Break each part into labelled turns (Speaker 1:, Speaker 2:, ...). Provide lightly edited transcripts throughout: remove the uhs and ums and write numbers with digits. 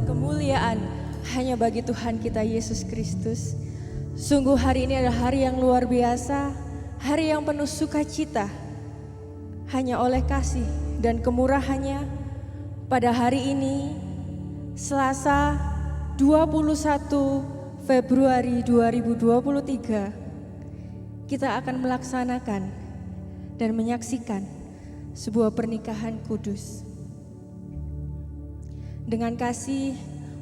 Speaker 1: kemuliaan hanya bagi Tuhan kita Yesus Kristus. Sungguh hari ini adalah hari yang luar biasa, hari yang penuh sukacita. Hanya oleh kasih dan kemurahannya pada hari ini, Selasa 21 Februari 2023, kita akan melaksanakan dan menyaksikan sebuah pernikahan kudus. Dengan kasih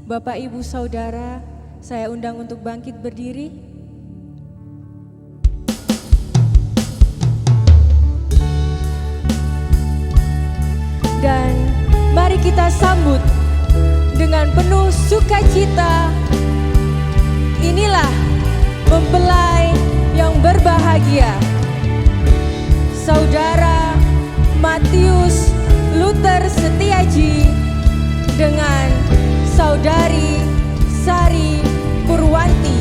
Speaker 1: Bapak Ibu Saudara, saya undang untuk bangkit berdiri. Dan mari kita sambut dengan penuh sukacita. Inilah mempelai yang berbahagia, Saudara Matius Luther Setiaji dengan Saudari Sari Purwanti.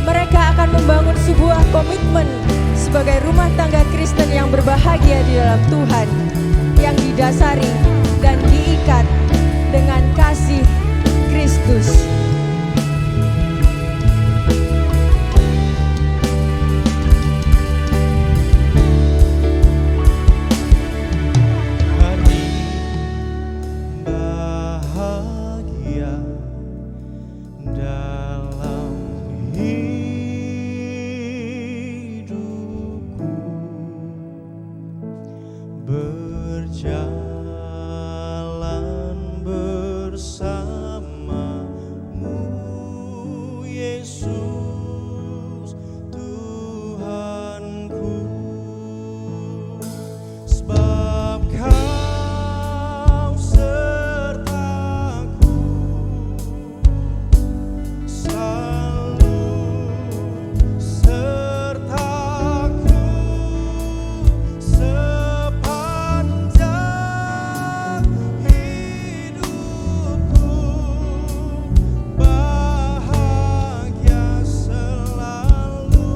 Speaker 1: Mereka akan membangun sebuah komitmen sebagai rumah tangga Kristen yang berbahagia di dalam Tuhan, yang didasari dan diikat dengan kasih Kristus.
Speaker 2: Berjalan bersamamu, Yesus Tuhanku, sebab Kau sertaku selalu, sertaku sepanjang hidupku, bahagia selalu,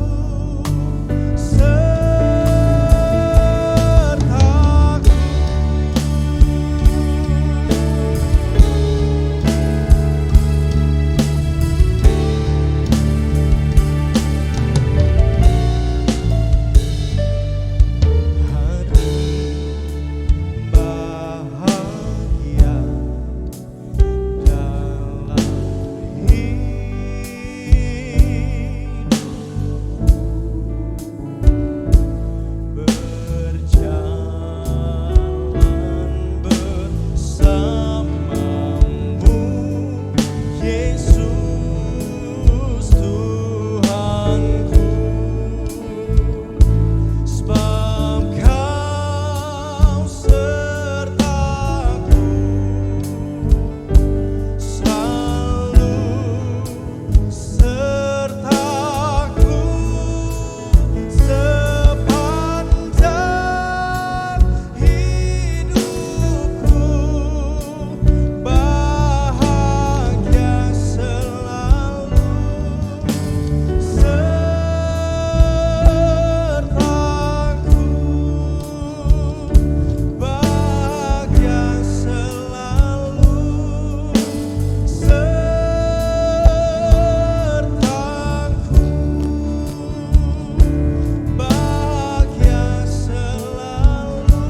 Speaker 2: sertaku. Hari bahagia dalam hidupku, berjalan bersamamu, Yesus Tuhanku, sebab Kau sertaku selalu, sertaku sepanjang hidupku, bahagia selalu, sertaku, bahagia selalu, sertaku, bahagia selalu,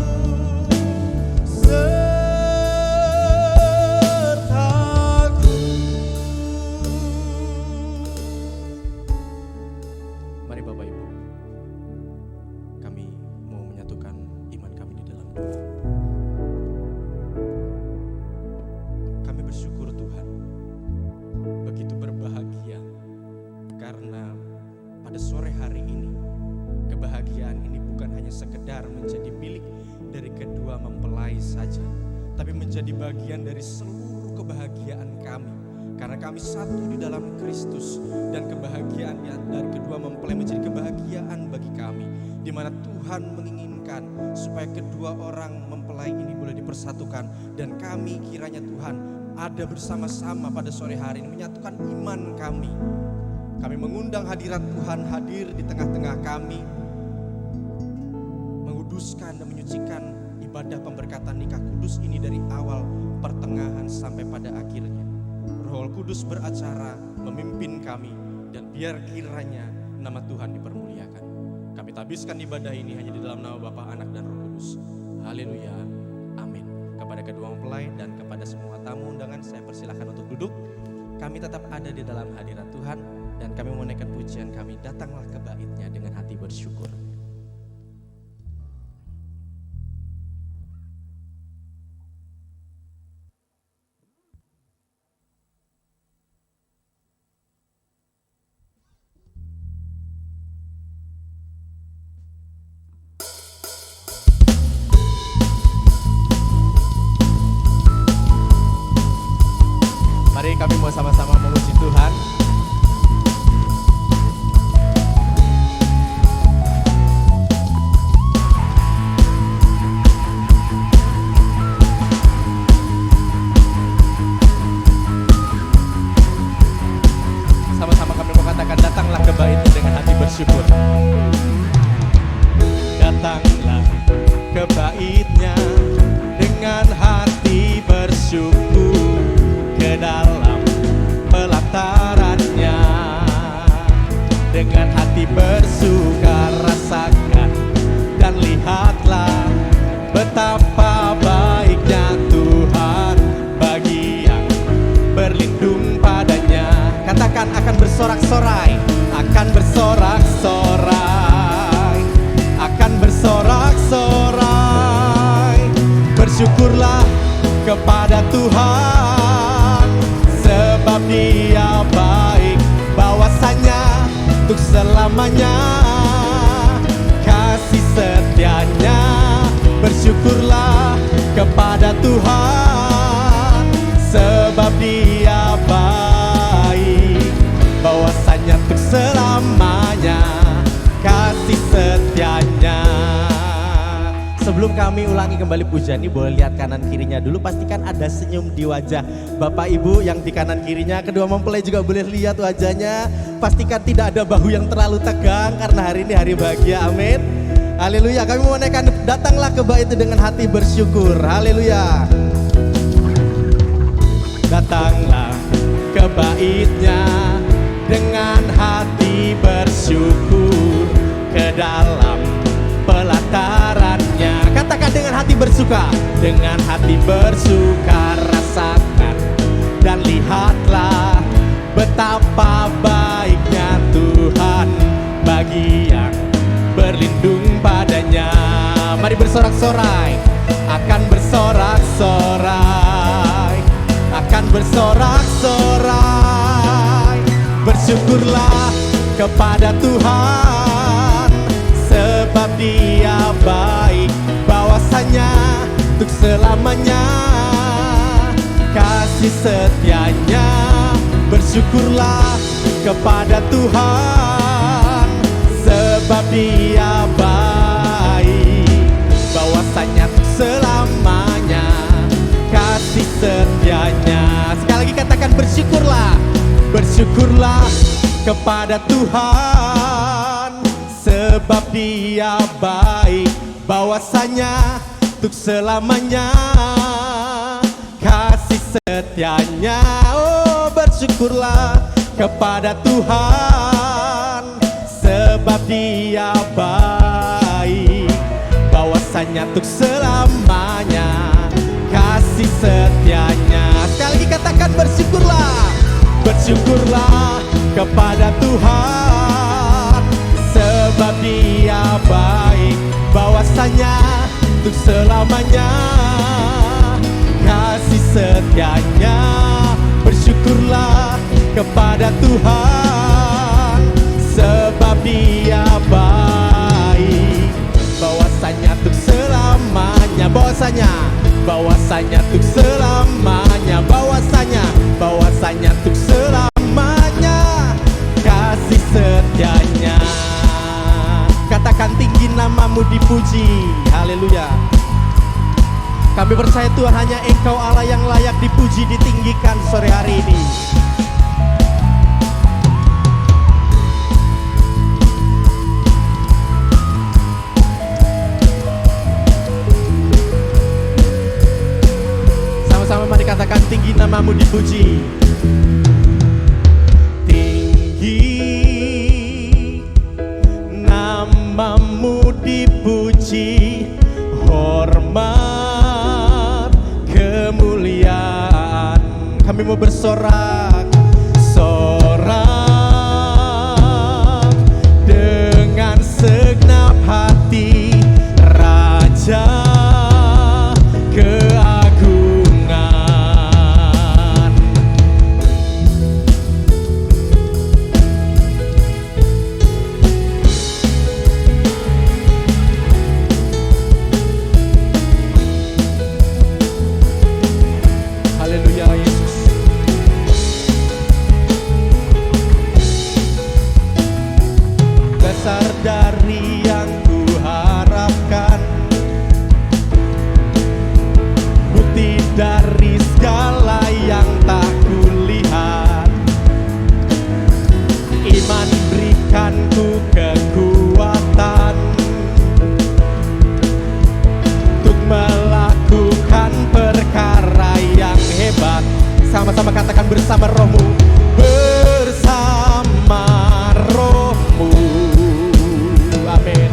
Speaker 2: sertaku.
Speaker 3: Mari Bapak Ibu, kami mau menyatukan iman kami di dalam doa. Kami bersyukur Tuhan, begitu berbahagia karena pada sore hari ini, kebahagiaan ini bukan hanya sekedar menjadi milik dari kedua mempelai saja, tapi menjadi bagian dari seluruh kebahagiaan kami. Karena kami satu di dalam Kristus, dan kebahagiaan dari kedua mempelai menjadi kebahagiaan bagi kami, di mana Tuhan menginginkan supaya kedua orang mempelai ini boleh dipersatukan, dan kami kiranya Tuhan ada bersama-sama pada sore hari ini menyatukan iman kami. Kami mengundang hadirat Tuhan hadir di tengah-tengah kami. menguduskan dan menyucikan ibadah pemberkatan nikah kudus ini dari awal, pertengahan sampai pada akhirnya. Roh Kudus beracara memimpin kami, dan biar kiranya nama Tuhan dipermuliakan. Kami tabiskan ibadah ini hanya di dalam nama Bapa, Anak, dan Roh Kudus. Haleluya, amin. Kepada kedua mempelai dan kepada semua tamu undangan, saya persilahkan untuk duduk. Kami tetap ada di dalam hadirat Tuhan, dan kami menaikkan pujian kami, datanglah ke bait-Nya dengan hati bersyukur. Mari kami mau sama-sama memuji Tuhan. Sama-sama kami mau katakan, datanglah ke bait-Nya dengan hati bersyukur. Datanglah ke bait-Nya dengan hati bersyukur, ke dalam pelataran-Nya dengan hati bersuka rasakan, dan lihatlah betapa baiknya Tuhan bagi yang berlindung padanya. Katakan, akan bersorak-sorai, akan bersorak-sorai, akan bersorak-sorai. Bersyukurlah kepada Tuhan, sebab Dia baik, bahwasanya untuk selamanya kasih setia-Nya. Bersyukurlah kepada Tuhan, sebab Dia baik, bahwasanya untuk selamanya kasih setia-Nya. Sebelum kami ulangi kembali pujian ini, boleh lihat kanan kirinya dulu, pastikan ada senyum di wajah Bapak Ibu yang di kanan kirinya. Kedua mempelai juga boleh lihat wajahnya, pastikan tidak ada bahu yang terlalu tegang, karena hari ini hari bahagia. Amin, haleluya. Kami mau menaikkan, datanglah ke bait itu dengan hati bersyukur. Haleluya. Datanglah ke bait-Nya dengan hati bersyukur, ke dalam pelataran-Nya. Katakan, dengan hati bersuka, dengan hati bersuka rasakan, dan lihatlah betapa baiknya Tuhan bagi yang berlindung padanya. Mari bersorak-sorai, akan bersorak-sorai, akan bersorak-sorai. Bersyukurlah kepada Tuhan, sebab Dia baik, bahwasanya untuk selamanya kasih setia-Nya. Bersyukurlah kepada Tuhan, sebab Dia baik, bahwasanya untuk selamanya kasih setia-Nya. Sekali lagi katakan, bersyukurlah, bersyukurlah kepada Tuhan, sebab Dia baik, bahwasanya untuk selamanya kasih setia-Nya. Oh, bersyukurlah kepada Tuhan, sebab Dia baik, bahwasanya untuk selamanya kasih setia-Nya. Sekali lagi katakan, bersyukurlah, bersyukurlah kepada Tuhan, sebab Dia baik, bahwasanya untuk selamanya kasih setia-Nya. Bersyukurlah kepada Tuhan, sebab Dia baik, bahwasanya untuk selamanya, bahwasanya untuk selamanya, bahwasanya untuk selamanya kasih setia-Nya. Katakan, tinggi nama-Mu dipuji. Haleluya. Kami percaya Tuhan, hanya Engkau Allah yang layak dipuji, ditinggikan sore hari ini. namamu dipuji. Tinggi namamu dipuji, hormat kemuliaan. Kami mau bersorak, sorak dengan segenap hati, Raja keagungan. Haleluya Yesus. Besar dari yang kuharapkan, bukti dari segala yang tak kulihat. Iman berikanku kekuatan untuk melakukan perkara yang hebat. Sama-sama katakan bersama rohmu, bersama rohmu. Amin.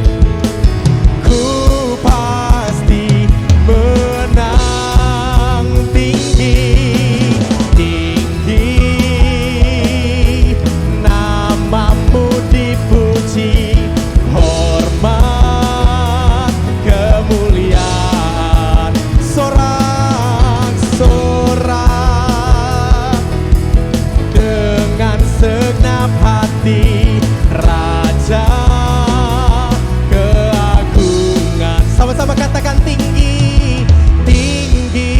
Speaker 3: Ku pasti menang tinggi, tinggi namamu dipuji, hormat kemuliaan. Sorak-sorak dengan segenap hati, Raja keagungan. Sama-sama katakan tinggi, tinggi.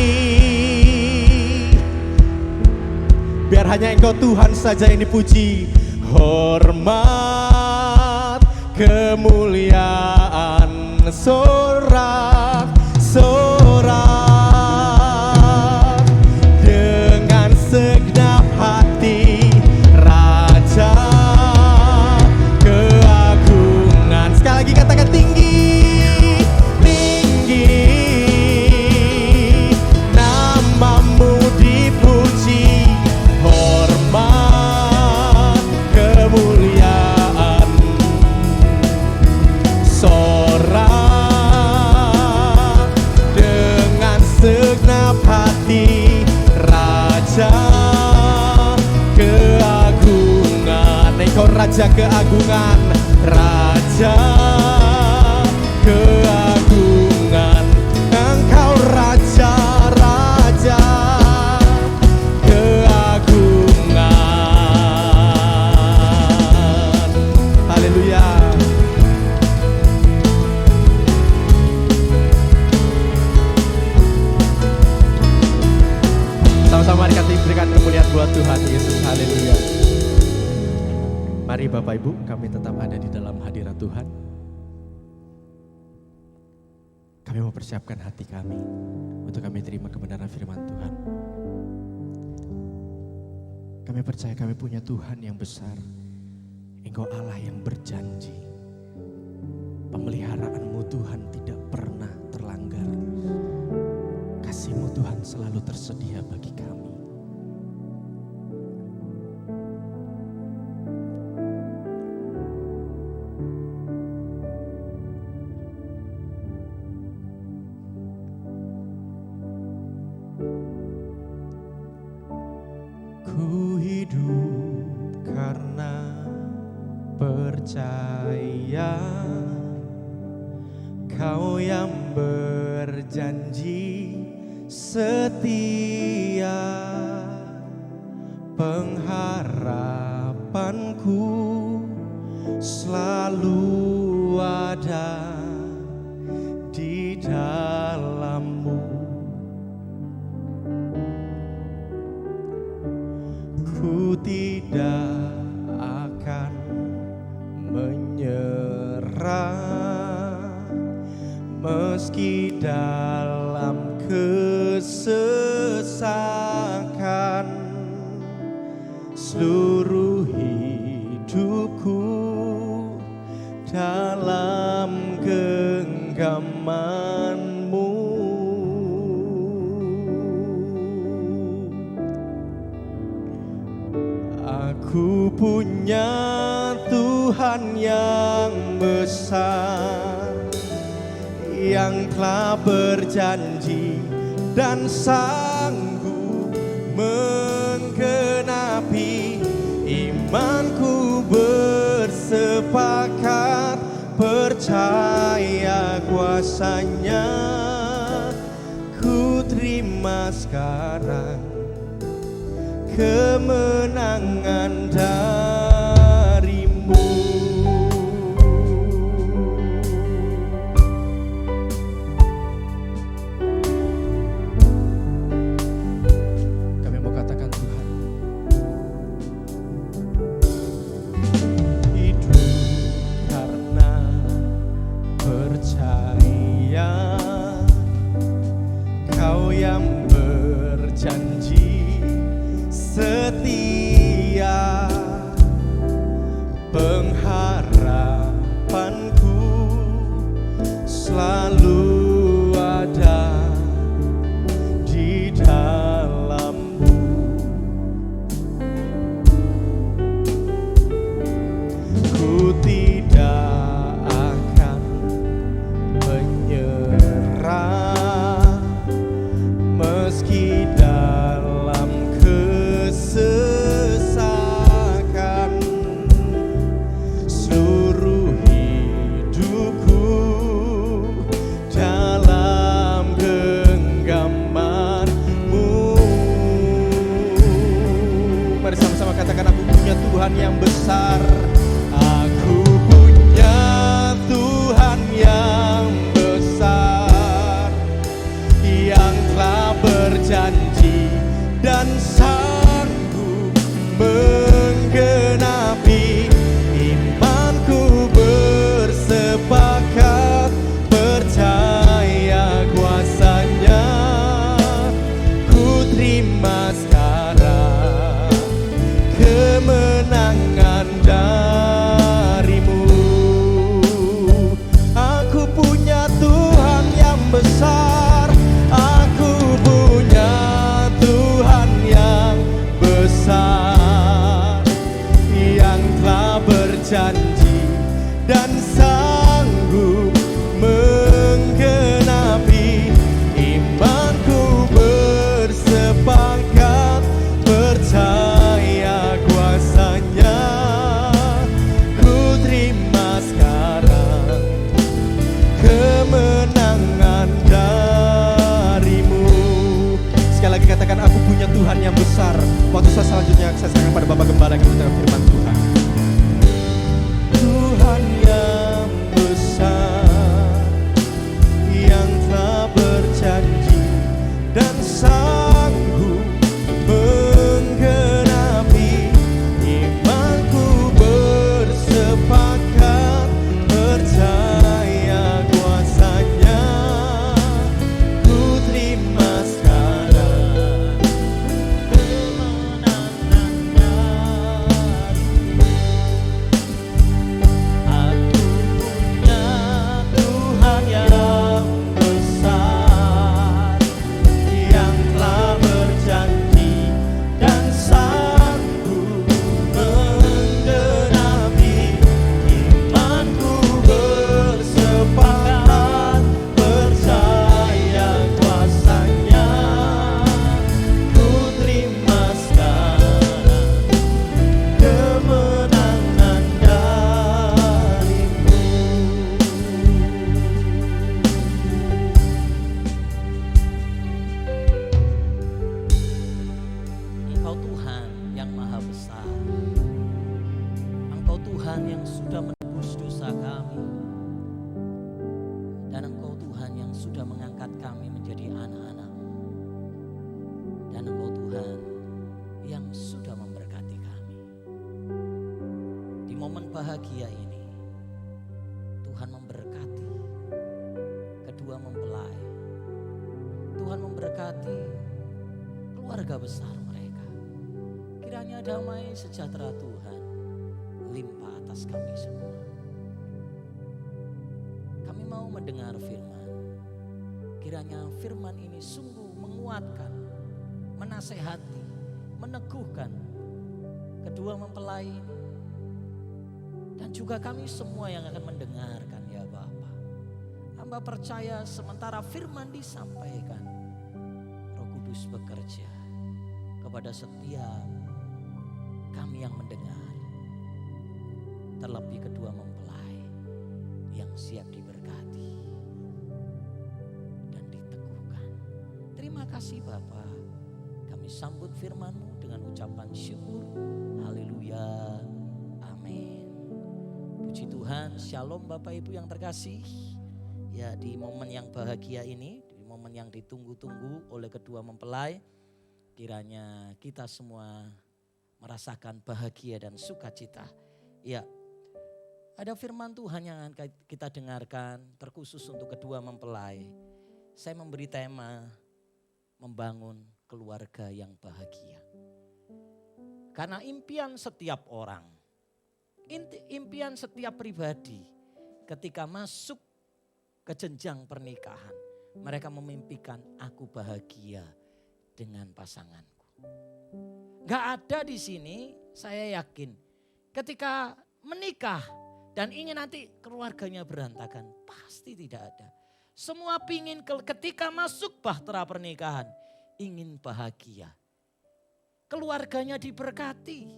Speaker 3: Biar hanya Engkau Tuhan saja yang dipuji, hormat kemuliaan. Sorak, sorak dengan segenap hati, Raja keagungan. Sekali lagi katakan tinggi, tinggi namamu dipuji, hormat kemuliaan. Sorak dengan segenap hati, Raja keagungan. Engkau Raja keagungan, Raja keagungan. Engkau Raja, Raja keagungan. Haleluya. Sama-sama mari kita berikan kemuliaan buat Tuhan Yesus. Haleluya. Mari Bapak Ibu, kami tetap ada di dalam hadirat Tuhan. Kami mau persiapkan hati kami untuk kami terima kebenaran firman Tuhan. Kami percaya kami punya Tuhan yang besar. Engkau Allah yang berjanji. Pemeliharaanmu Tuhan tidak pernah terlanggar. Kasih-Mu Tuhan selalu tersedia bagi kami. Ku hidup karena percaya Kau yang berjanji setia, pengharapanku selalu ada di dalam-Mu. Ku tidak akan menyerah meski dalam kesesakan. Seluruh hidupku dalam genggaman-Mu.
Speaker 2: Ku punya Tuhan yang besar, yang telah berjanji dan sanggup menggenapi. Imanku bersepakat percaya kuasanya. Ku terima sekarang kemenangan darimu.
Speaker 3: Kami mau katakan Tuhan,
Speaker 2: hidup karena percaya. Kau yang berjanji setia, pengharapanku selalu ada di dalam-Mu. Ku tidak akan menyerah meski dalam kesesakan. Seluruh hidupku dalam genggaman-Mu. Mari sama-sama katakan, aku punya Tuhan yang besar. Aku punya Tuhan yang besar, yang telah berjanji dan sanggup menggenapi. Imanku bersepakat percaya kuasanya. Ku terima sekarang kemenangan darimu. Aku punya Tuhan yang besar, aku punya Tuhan yang besar, yang telah berjanji dan sanggup menggenapi. Imanku bersepakat percaya kuasanya. Ku terima sekarang kemenangan darimu. Sekali lagi katakan, aku punya Tuhan yang besar. Waktu saya selanjutnya saya serahkan pada Bapak Gembala yang mendengar firman Tuhan. Tuhan yang besar, yang telah berjanji dan sanggup menggenapi. Imanku bersepakat percaya kuasanya. Ku terima sekarang kemenangan darimu. Aku punya Tuhan yang besar, yang telah berjanji dan sanggup menggenapi. Imanku bersepakat percaya kuasanya. Ku terima sekarang kemenangan darimu.
Speaker 4: Engkau Tuhan yang maha besar. Engkau Tuhan yang sudah menebus dosa kami. Dan Engkau Tuhan yang sudah mengangkat kami menjadi anak-anak-Mu. Dan Engkau Tuhan yang sudah memberkati kami. Di momen bahagia ini, Tuhan memberkati kedua mempelai. Tuhan memberkati keluarga besar mereka. Kiranya damai sejahtera Tuhan limpah atas kami semua. Kami mau mendengar firman. Kiranya firman ini sungguh menguatkan, menasehati, meneguhkan kedua mempelai ini. Dan juga kami semua yang akan mendengarkan ya Bapa. Hamba percaya sementara firman disampaikan, Roh Kudus bekerja kepada setiap kami yang mendengar. Terlebih kedua mempelai yang siap diberkati dan diteguhkan. Terima kasih Bapa. Kami sambut firman-Mu dengan ucapan syukur. Haleluya. Amin. Puji Tuhan, shalom Bapak Ibu yang terkasih. Ya, di momen yang bahagia ini, di momen yang ditunggu-tunggu oleh kedua mempelai, kiranya kita semua merasakan bahagia dan sukacita. Ya, ada firman Tuhan yang akan kita dengarkan terkhusus untuk kedua mempelai. Saya memberi tema membangun keluarga yang bahagia. Karena impian setiap orang, impian setiap pribadi ketika masuk ke jenjang pernikahan, mereka memimpikan aku bahagia dengan pasanganku. Gak ada di sini, saya yakin ketika menikah dan ingin nanti keluarganya berantakan, pasti tidak ada. Semua pingin ketika masuk bahtera pernikahan, ingin bahagia. Keluarganya diberkati,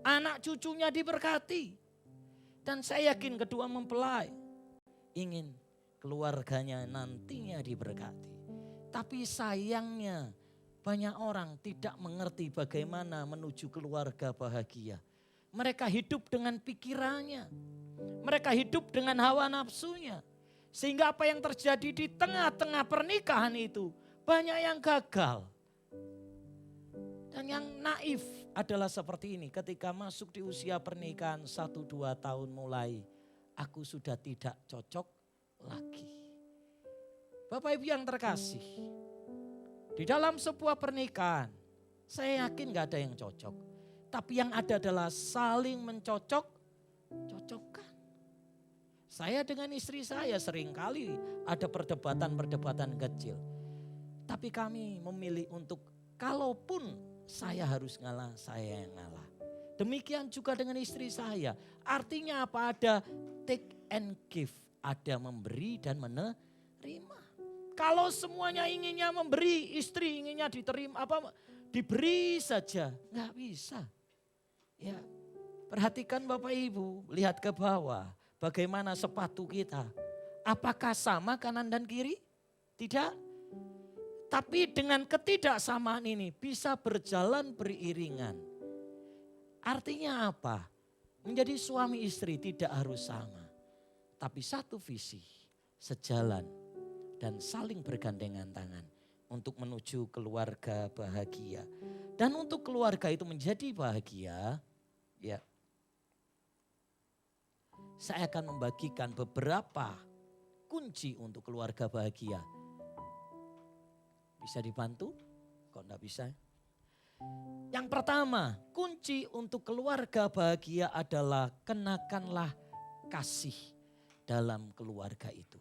Speaker 4: anak cucunya diberkati. Dan saya yakin kedua mempelai ingin keluarganya nantinya diberkati. Tapi sayangnya banyak orang tidak mengerti bagaimana menuju keluarga bahagia. Mereka hidup dengan pikirannya. Mereka hidup dengan hawa nafsunya. Sehingga apa yang terjadi di tengah-tengah pernikahan itu banyak yang gagal. Dan yang naif adalah seperti ini. Ketika masuk di usia pernikahan 1-2 tahun mulai, aku sudah tidak cocok lagi. Bapak Ibu yang terkasih, di dalam sebuah pernikahan, saya yakin gak ada yang cocok. Tapi yang ada adalah saling cocokkan. Saya dengan istri saya seringkali ada perdebatan-perdebatan kecil. Tapi kami memilih untuk kalaupun saya harus ngalah, saya yang ngalah. Demikian juga dengan istri saya. Artinya apa? Ada take and give. Ada memberi dan menerima. Kalau semuanya inginnya memberi, istri inginnya diberi saja, nggak bisa. Ya, perhatikan Bapak Ibu, lihat ke bawah, bagaimana sepatu kita. Apakah sama kanan dan kiri? Tidak. Tapi dengan ketidaksamaan ini bisa berjalan beriringan. Artinya apa? Menjadi suami istri tidak harus sama. Tapi satu visi, sejalan dan saling bergandengan tangan untuk menuju keluarga bahagia. Dan untuk keluarga itu menjadi bahagia, ya, saya akan membagikan beberapa kunci untuk keluarga bahagia. Bisa dibantu? Kok enggak bisa? Yang pertama, kunci untuk keluarga bahagia adalah kenakanlah kasih dalam keluarga itu.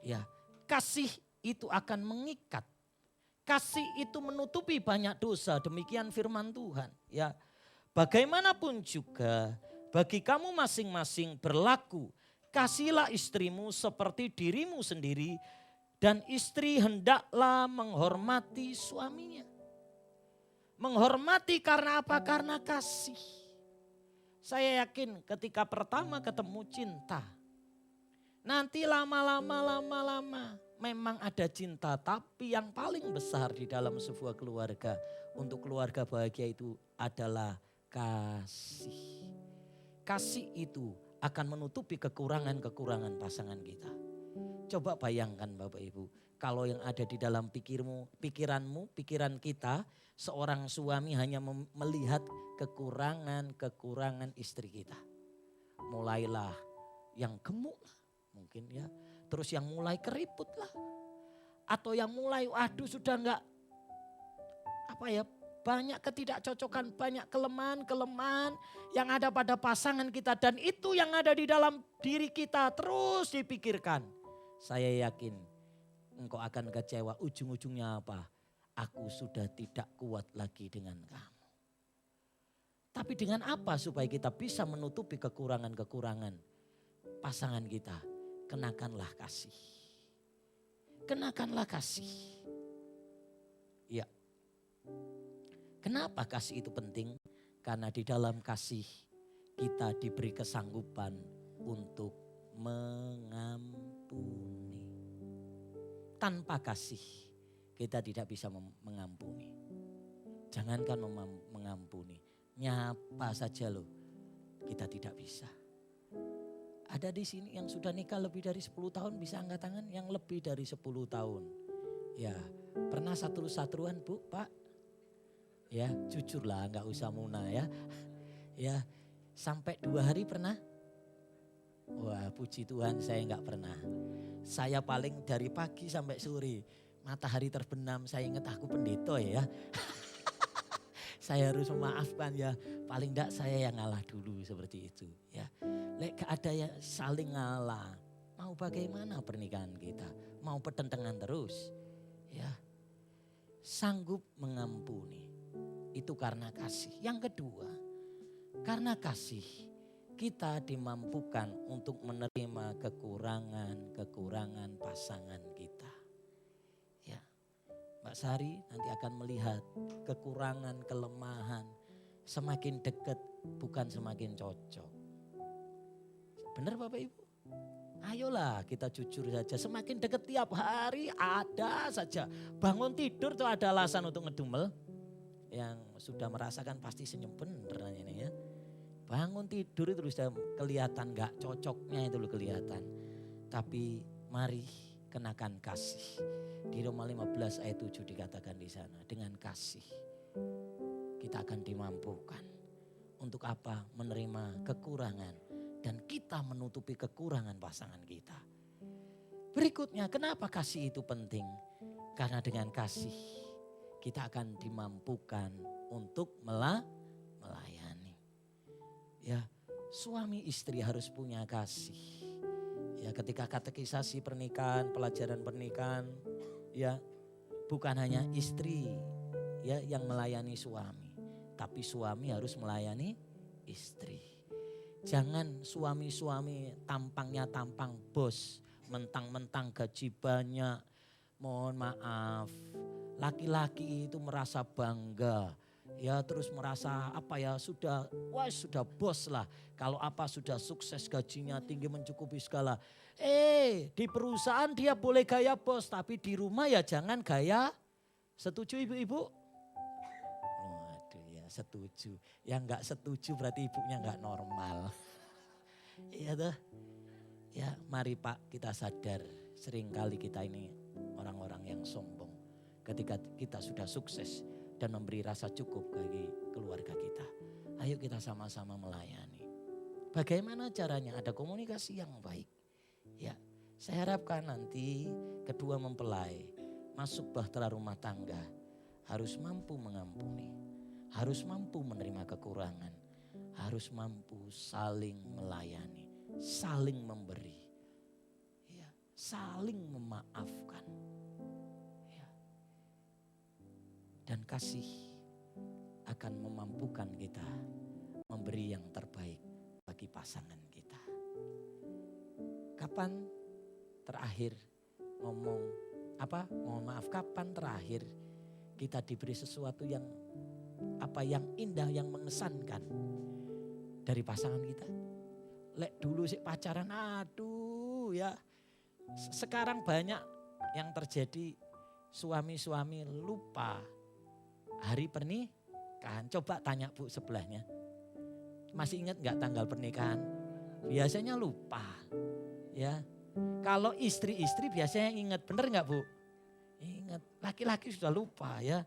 Speaker 4: Ya, kasih itu akan mengikat. Kasih itu menutupi banyak dosa, demikian firman Tuhan. Ya, bagaimanapun juga bagi kamu masing-masing berlaku, kasihilah istrimu seperti dirimu sendiri dan istri hendaklah menghormati suaminya. Menghormati karena apa? Karena kasih. Saya yakin ketika pertama ketemu cinta, nanti lama-lama memang ada cinta. Tapi yang paling besar di dalam sebuah keluarga, untuk keluarga bahagia itu adalah kasih. Kasih itu akan menutupi kekurangan-kekurangan pasangan kita. Coba bayangkan Bapak Ibu, kalau yang ada di dalam pikiranmu, pikiran kita, seorang suami hanya melihat kekurangan-kekurangan istri kita. Mulailah yang gemuk lah mungkin ya. Terus yang mulai keriput lah. Atau yang mulai sudah enggak banyak ketidakcocokan, banyak kelemahan-kelemahan yang ada pada pasangan kita. Dan itu yang ada di dalam diri kita terus dipikirkan. Saya yakin engkau akan kecewa, ujung-ujungnya apa? Aku sudah tidak kuat lagi dengan kamu. Tapi dengan apa supaya kita bisa menutupi kekurangan-kekurangan pasangan kita? Kenakanlah kasih. Kenakanlah kasih. Ya. Kenapa kasih itu penting? Karena di dalam kasih kita diberi kesanggupan untuk mengampuni. Tanpa kasih kita tidak bisa mengampuni. Jangankan mengampuni, nyapa saja loh kita tidak bisa. Ada di sini yang sudah nikah lebih dari 10 tahun, bisa angkat tangan yang lebih dari 10 tahun. Ya, pernah satru-satruan Bu, Pak? Ya, jujurlah, nggak usah muna ya. Ya, sampai 2 hari pernah? Wah, puji Tuhan saya nggak pernah. Saya paling dari pagi sampai sore. Matahari terbenam, saya ingat aku pendeta ya. Saya harus memaafkan ya. Paling enggak saya yang ngalah dulu seperti itu ya. Lek ada yang saling ngalah. Mau bagaimana pernikahan kita? Mau pertentangan terus? Ya. Sanggup mengampuni. Itu karena kasih. Yang kedua, karena kasih kita dimampukan untuk menerima kekurangan-kekurangan pasangan kita. Ya, Mbak Sari nanti akan melihat kekurangan, kelemahan. Semakin dekat bukan semakin cocok. Benar Bapak Ibu? Ayolah kita jujur saja. Semakin dekat tiap hari ada saja. Bangun tidur tuh ada alasan untuk ngedumel. Yang sudah merasakan pasti senyum bener ini ya. Bangun tidur itu sudah kelihatan gak cocoknya itu loh kelihatan. Tapi mari kenakan kasih. Di Roma 15 ayat 7 dikatakan di sana. Dengan kasih kita akan dimampukan. Untuk apa? Menerima kekurangan. Dan kita menutupi kekurangan pasangan kita. Berikutnya kenapa kasih itu penting? Karena dengan kasih kita akan dimampukan untuk melayani. Ya, suami istri harus punya kasih. Ya, ketika katekisasi pernikahan, pelajaran pernikahan, ya, bukan hanya istri ya yang melayani suami, tapi suami harus melayani istri. Jangan suami-suami tampangnya tampang bos, mentang-mentang gaji banyak. Mohon maaf, laki-laki itu merasa bangga. Ya terus merasa apa ya sudah bos lah. Kalau apa sudah sukses gajinya tinggi mencukupi segala. Di perusahaan dia boleh gaya bos tapi di rumah ya jangan gaya. Setuju ibu-ibu? Waduh ya setuju. Yang enggak setuju berarti ibunya enggak normal. Iya tuh. Ya mari Pak kita sadar seringkali kita ini orang-orang yang sombong. Ketika kita sudah sukses dan memberi rasa cukup bagi keluarga kita. Ayo kita sama-sama melayani. Bagaimana caranya? Ada komunikasi yang baik. Ya, saya harapkan nanti kedua mempelai masuk bahtera rumah tangga harus mampu mengampuni, harus mampu menerima kekurangan, harus mampu saling melayani, saling memberi, ya, saling memaafkan. Dan kasih akan memampukan kita memberi yang terbaik bagi pasangan kita. Kapan terakhir kapan terakhir kita diberi sesuatu yang indah, yang mengesankan dari pasangan kita? Lek dulu sih pacaran, aduh ya. Sekarang banyak yang terjadi suami-suami lupa hari pernikahan. Coba tanya Bu sebelahnya. Masih ingat gak tanggal pernikahan? Biasanya lupa. Ya. Kalau istri-istri biasanya ingat. Bener gak Bu? Ingat. Laki-laki sudah lupa ya.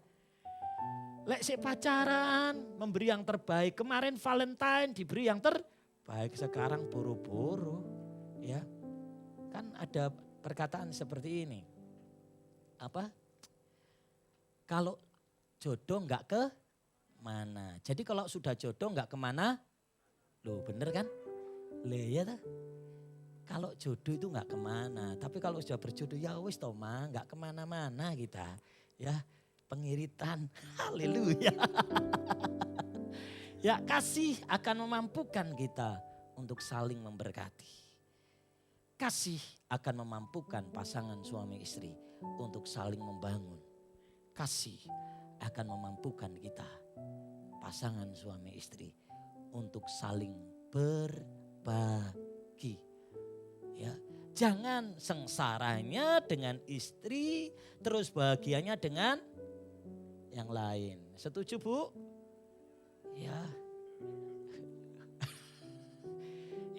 Speaker 4: Lek si pacaran memberi yang terbaik. Kemarin Valentine diberi yang terbaik. Sekarang boro-boro. Ya. Kan ada perkataan seperti ini. Kalau jodoh enggak ke mana. Jadi kalau sudah jodoh enggak kemana. Loh bener kan? Ya ta? Kalau jodoh itu enggak kemana. Tapi kalau sudah berjodoh ya wis toh ma. Enggak kemana-mana kita. Ya pengiritan. Haleluya. Ya, kasih akan memampukan kita untuk saling memberkati. Kasih akan memampukan pasangan suami istri untuk saling membangun. Kasih akan memampukan kita, pasangan suami istri, untuk saling berbagi. Ya, jangan sengsaranya dengan istri, terus bahagianya dengan yang lain. Setuju, Bu? Ya.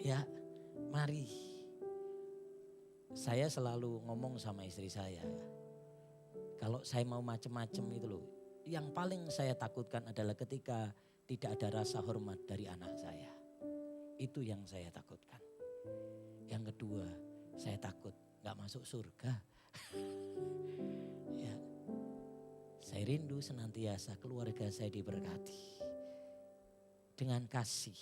Speaker 4: Ya, mari. Saya selalu ngomong sama istri saya, ya. Kalau saya mau macem-macem itu loh, yang paling saya takutkan adalah ketika tidak ada rasa hormat dari anak saya. Itu yang saya takutkan. Yang kedua, saya takut gak masuk surga. Ya, saya rindu senantiasa keluarga saya diberkati. Dengan kasih,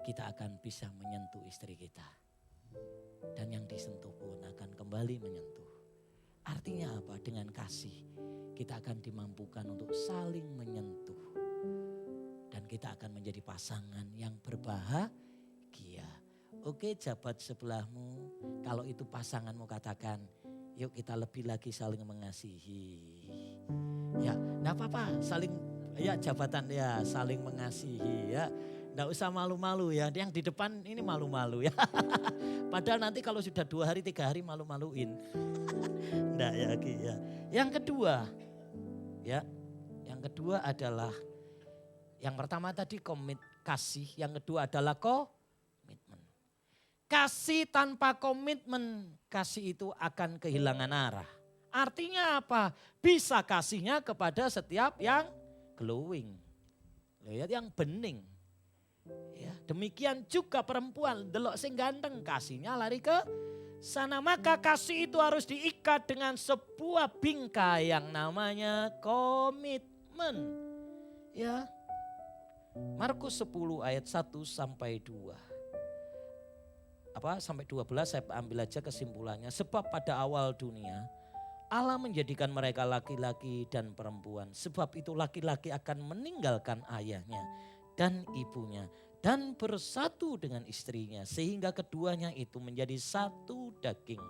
Speaker 4: kita akan bisa menyentuh istri kita. Dan yang disentuh pun akan kembali menyentuh. Artinya apa? Dengan kasih kita akan dimampukan untuk saling menyentuh. Dan kita akan menjadi pasangan yang berbahagia. Oke, jabat sebelahmu, kalau itu pasanganmu, katakan, yuk kita lebih lagi saling mengasihi. Ya, enggak apa-apa, ya jabatan ya saling mengasihi ya. Enggak usah malu-malu ya, yang di depan ini malu-malu ya. Padahal nanti kalau sudah 2 hari 3 hari malu-maluin. Enggak ya, ya. Yang kedua adalah, yang pertama tadi kasih, yang kedua adalah komitmen. Kasih tanpa komitmen, kasih itu akan kehilangan arah. Artinya apa? Bisa kasihnya kepada setiap yang glowing, yang bening. Ya, demikian juga perempuan, delok sing ganteng, kasihnya lari ke sana. Maka kasih itu harus diikat dengan sebuah bingkai yang namanya komitmen. Ya, Markus 10 ayat 1 sampai 2. Sampai 12 saya ambil aja kesimpulannya. Sebab pada awal dunia Allah menjadikan mereka laki-laki dan perempuan. Sebab itu laki-laki akan meninggalkan ayahnya dan ibunya dan bersatu dengan istrinya. Sehingga keduanya itu menjadi satu daging.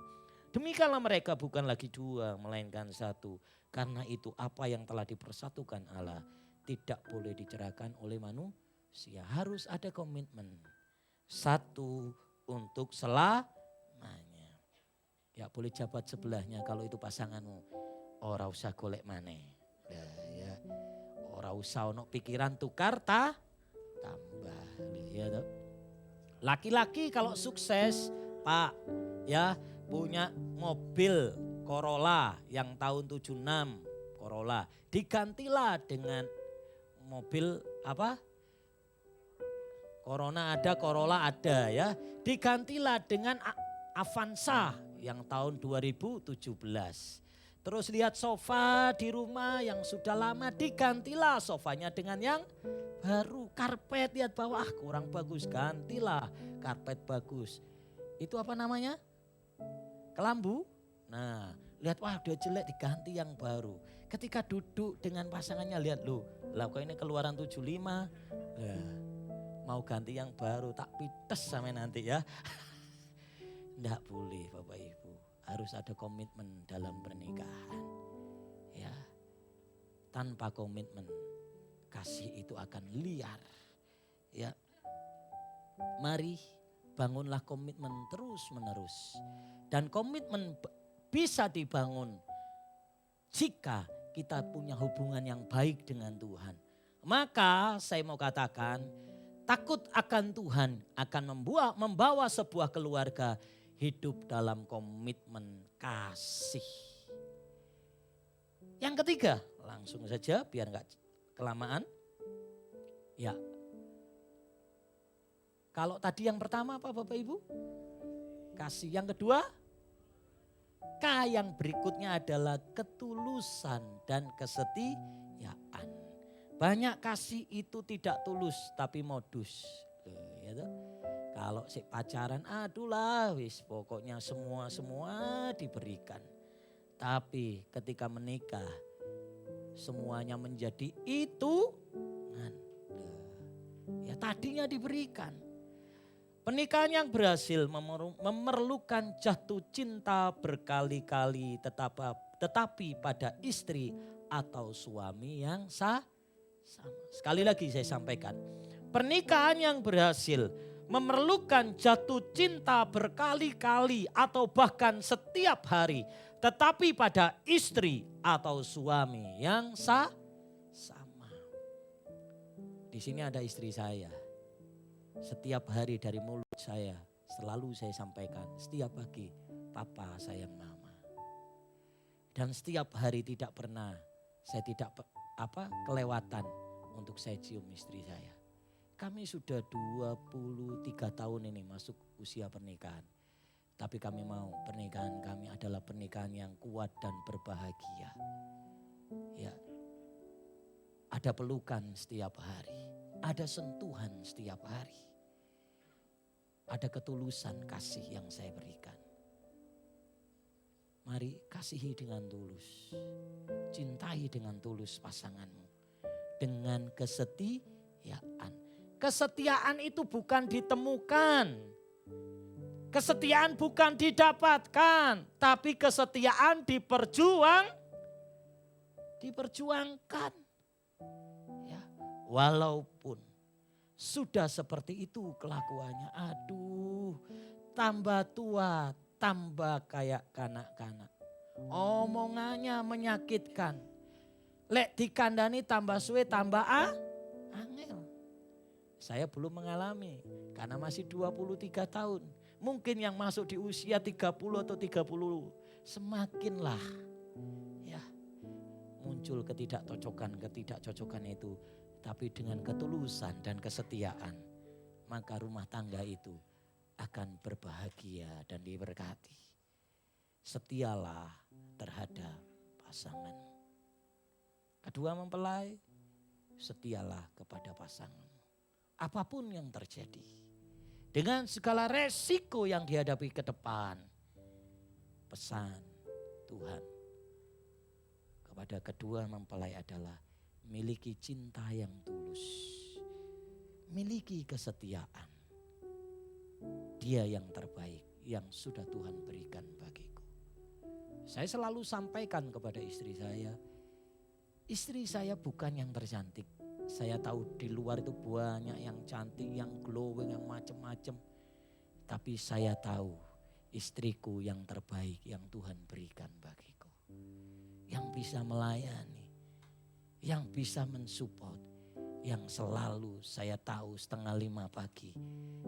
Speaker 4: Demikianlah mereka bukan lagi 2 melainkan 1. Karena itu apa yang telah dipersatukan Allah tidak boleh dicerahkan oleh manusia. Harus ada komitmen. Satu untuk selamanya. Ya, boleh jabat sebelahnya kalau itu pasanganmu. Ora usah golek maneh. Ya. Ora usah ono pikiran tukar tambah. Ya toh. Laki-laki kalau sukses, Pak, ya, punya mobil Corolla yang tahun 76 Corolla, digantilah dengan mobil Corona ada, Corolla ada ya. Digantilah dengan Avanza yang tahun 2017. Terus lihat sofa di rumah yang sudah lama, digantilah sofanya dengan yang baru. Karpet lihat bawah, kurang bagus, gantilah karpet bagus. Itu apa namanya? Kelambu. Nah, lihat wah udah jelek, diganti yang baru. Ketika duduk dengan pasangannya, lihat loh, kok ini keluaran 75. Mau ganti yang baru, tak pites sampai nanti ya. Enggak boleh Bapak Ibu, harus ada komitmen dalam pernikahan. Ya, tanpa komitmen kasih itu akan liar. Ya, mari bangunlah komitmen terus menerus. Dan komitmen bisa dibangun jika kita punya hubungan yang baik dengan Tuhan. Maka saya mau katakan, takut akan Tuhan akan membawa sebuah keluarga hidup dalam komitmen kasih. Yang ketiga, langsung saja biar enggak kelamaan. Ya. Kalau tadi yang pertama apa Bapak Ibu? Kasih. Yang kedua, yang berikutnya adalah ketulusan dan kesetiaan. Banyak kasih itu tidak tulus tapi modus. Ya toh? Kalau si pacaran, adulah wis pokoknya semua diberikan. Tapi ketika menikah semuanya menjadi itu. Tuhan. Ya tadinya diberikan. Pernikahan yang berhasil memerlukan jatuh cinta berkali-kali tetapi pada istri atau suami yang sama. Sekali lagi saya sampaikan. Pernikahan yang berhasil memerlukan jatuh cinta berkali-kali atau bahkan setiap hari. Tetapi pada istri atau suami yang sama. Di sini ada istri saya. Setiap hari dari mulut saya selalu saya sampaikan setiap pagi, papa sayang mama. Dan setiap hari tidak pernah saya tidak kelewatan untuk saya cium istri saya. Kami sudah 23 tahun ini masuk usia pernikahan. Tapi kami mau pernikahan kami adalah pernikahan yang kuat dan berbahagia. Ya. Ada pelukan setiap hari, ada sentuhan setiap hari. Ada ketulusan kasih yang saya berikan. Mari kasihi dengan tulus. Cintai dengan tulus pasanganmu. Dengan kesetiaan. Kesetiaan itu bukan ditemukan. Kesetiaan bukan didapatkan. Tapi kesetiaan diperjuangkan. Ya, walaupun sudah seperti itu kelakuannya. Aduh, tambah tua, tambah kayak kanak-kanak. Omongannya menyakitkan. Lek dikandani tambah suwe tambah angel. Saya belum mengalami karena masih 23 tahun. Mungkin yang masuk di usia 30 atau 30 semakinlah ya muncul ketidakcocokan itu. Tapi dengan ketulusan dan kesetiaan, maka rumah tangga itu akan berbahagia dan diberkati. Setialah terhadap pasangan. Kedua mempelai, setialah kepada pasangan. Apapun yang terjadi, dengan segala resiko yang dihadapi ke depan, pesan Tuhan kepada kedua mempelai adalah miliki cinta yang tulus. Miliki kesetiaan. Dia yang terbaik yang sudah Tuhan berikan bagiku. Saya selalu sampaikan kepada istri saya. Istri saya bukan yang tercantik. Saya tahu di luar itu banyak yang cantik, yang glowing, yang macam-macam. Tapi saya tahu istriku yang terbaik yang Tuhan berikan bagiku. Yang bisa melayani. Yang bisa mensupport, yang selalu saya tahu 4:30 pagi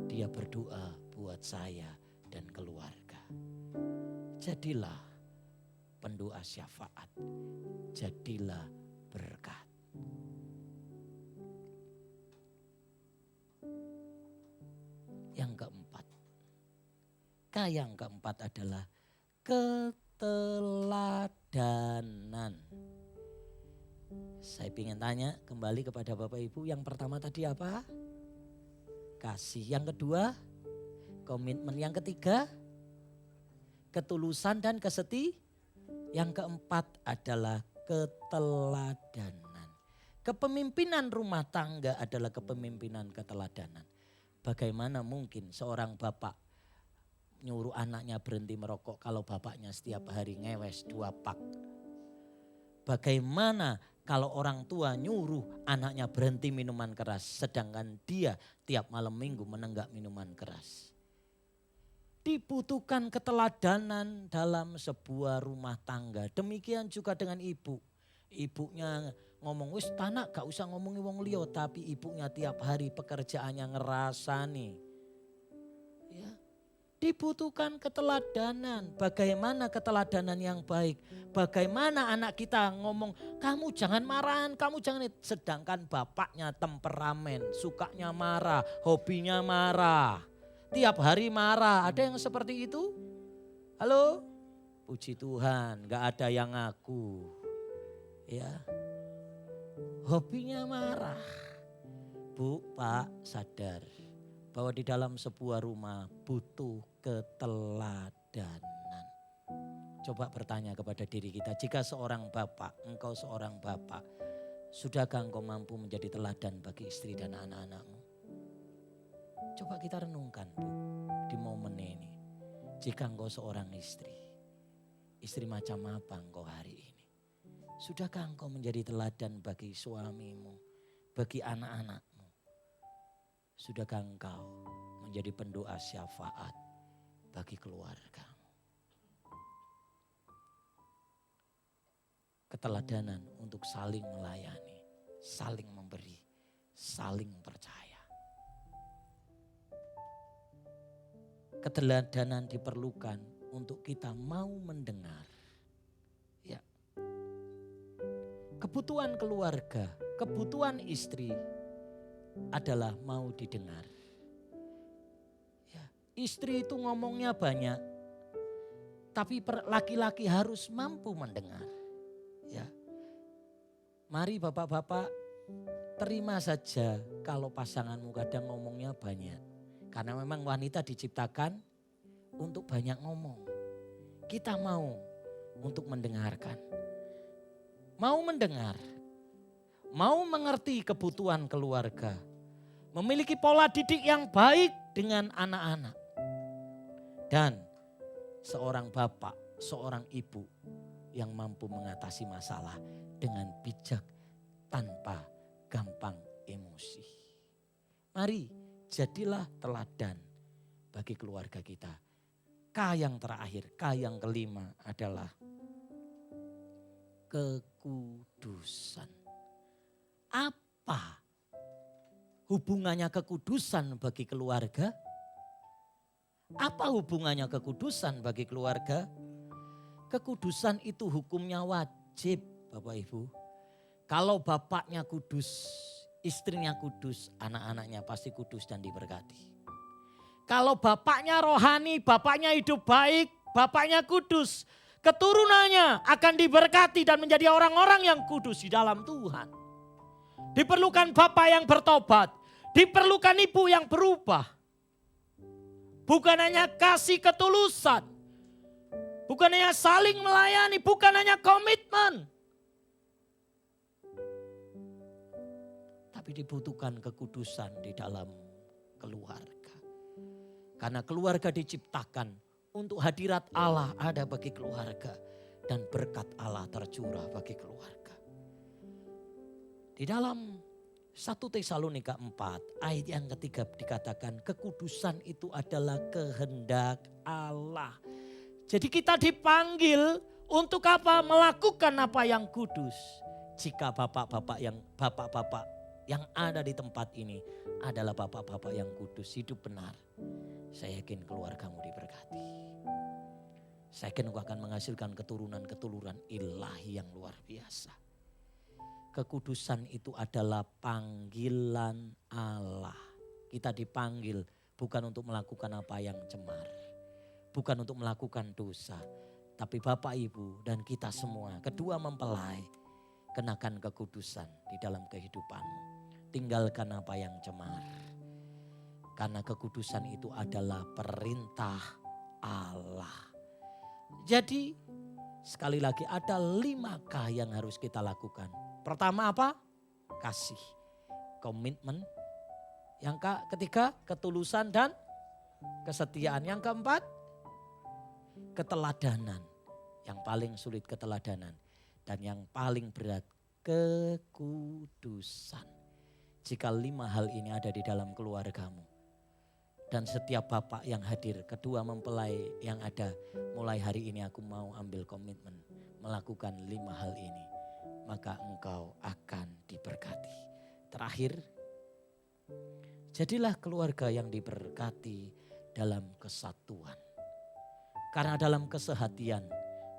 Speaker 4: dia berdoa buat saya dan keluarga. Jadilah pendoa syafaat, jadilah berkat. Yang keempat adalah keteladanan. Saya ingin tanya kembali kepada Bapak Ibu, yang pertama tadi apa? Kasih. Yang kedua, komitmen. Yang ketiga, ketulusan dan kesetiaan. Yang keempat adalah keteladanan. Kepemimpinan rumah tangga adalah kepemimpinan keteladanan. Bagaimana mungkin seorang bapak nyuruh anaknya berhenti merokok kalau bapaknya setiap hari ngewes 2 pak? Bagaimana kalau orang tua nyuruh anaknya berhenti minuman keras sedangkan dia tiap malam minggu menenggak minuman keras? Dibutuhkan keteladanan dalam sebuah rumah tangga. Demikian juga dengan ibu. Ibunya ngomong, wis tanak gak usah ngomongi wong liya, tapi ibunya tiap hari pekerjaannya ngerasani. Ya. Dibutuhkan keteladanan. Bagaimana keteladanan yang baik? Bagaimana anak kita ngomong, kamu jangan marahan, kamu jangan. Sedangkan bapaknya temperamen, sukanya marah, hobinya marah. Tiap hari marah, ada yang seperti itu? Halo? Puji Tuhan, gak ada yang ngaku. Ya, hobinya marah. Bu, Pak, sadar bahwa di dalam sebuah rumah butuh keteladanan. Coba bertanya kepada diri kita, jika seorang bapak, engkau seorang bapak, Sudahkah engkau mampu menjadi teladan bagi istri dan anak-anakmu? Coba kita renungkan Bu, di momen ini. Jika engkau seorang istri macam apa engkau hari ini? Sudahkah engkau menjadi teladan bagi suamimu, bagi anak-anakmu? Sudahkah engkau menjadi pendoa syafaat bagi keluargamu? Keteladanan untuk saling melayani, saling memberi, saling percaya. Keteladanan diperlukan untuk kita mau mendengar. Ya. Kebutuhan keluarga, kebutuhan istri adalah mau didengar. Ya. Istri itu ngomongnya banyak, tapi laki-laki harus mampu mendengar. Ya. Mari bapak-bapak, terima saja kalau pasanganmu kadang ngomongnya banyak. Karena memang wanita diciptakan untuk banyak ngomong. Kita mau untuk mendengarkan. Mau mendengar. Mau mengerti kebutuhan keluarga. Memiliki pola didik yang baik dengan anak-anak. Dan seorang bapak, seorang ibu yang mampu mengatasi masalah dengan bijak tanpa gampang emosi. Mari jadilah teladan bagi keluarga kita. K yang terakhir, K yang kelima adalah kekudusan. Apa hubungannya kekudusan bagi keluarga? Apa hubungannya kekudusan bagi keluarga? Kekudusan itu hukumnya wajib Bapak Ibu. Kalau bapaknya kudus, istrinya kudus, anak-anaknya pasti kudus dan diberkati. Kalau bapaknya rohani, bapaknya hidup baik, bapaknya kudus, keturunannya akan diberkati dan menjadi orang-orang yang kudus di dalam Tuhan. Diperlukan bapak yang bertobat, diperlukan ibu yang berubah. Bukan hanya kasih ketulusan, bukan hanya saling melayani, bukan hanya komitmen. Tapi dibutuhkan kekudusan di dalam keluarga. Karena keluarga diciptakan untuk hadirat Allah ada bagi keluarga. Dan berkat Allah tercurah bagi keluarga. Di dalam 1 Tesalonika 4 ayat yang ketiga dikatakan kekudusan itu adalah kehendak Allah. Jadi kita dipanggil untuk apa? Melakukan apa yang kudus. Jika bapak-bapak yang ada di tempat ini adalah bapak-bapak yang kudus, hidup benar. Saya yakin keluargamu diberkati. Saya yakin engkau akan menghasilkan keturunan-keturunan ilahi yang luar biasa. Kekudusan itu adalah panggilan Allah. Kita dipanggil bukan untuk melakukan apa yang cemar. Bukan untuk melakukan dosa. Tapi Bapak Ibu dan kita semua kedua mempelai kenakan kekudusan di dalam kehidupanmu. Tinggalkan apa yang cemar. Karena kekudusan itu adalah perintah Allah. Jadi sekali lagi ada 5K yang harus kita lakukan. Pertama apa? Kasih. Komitmen. Yang ketiga ketulusan dan kesetiaan. Yang keempat keteladanan. Yang paling sulit keteladanan. Dan yang paling berat kekudusan. Jika 5 hal ini ada di dalam keluargamu. Dan setiap bapak yang hadir, kedua mempelai yang ada, mulai hari ini aku mau ambil komitmen melakukan 5 hal ini. Maka engkau akan diberkati. Terakhir, jadilah keluarga yang diberkati dalam kesatuan. Karena dalam kesehatian,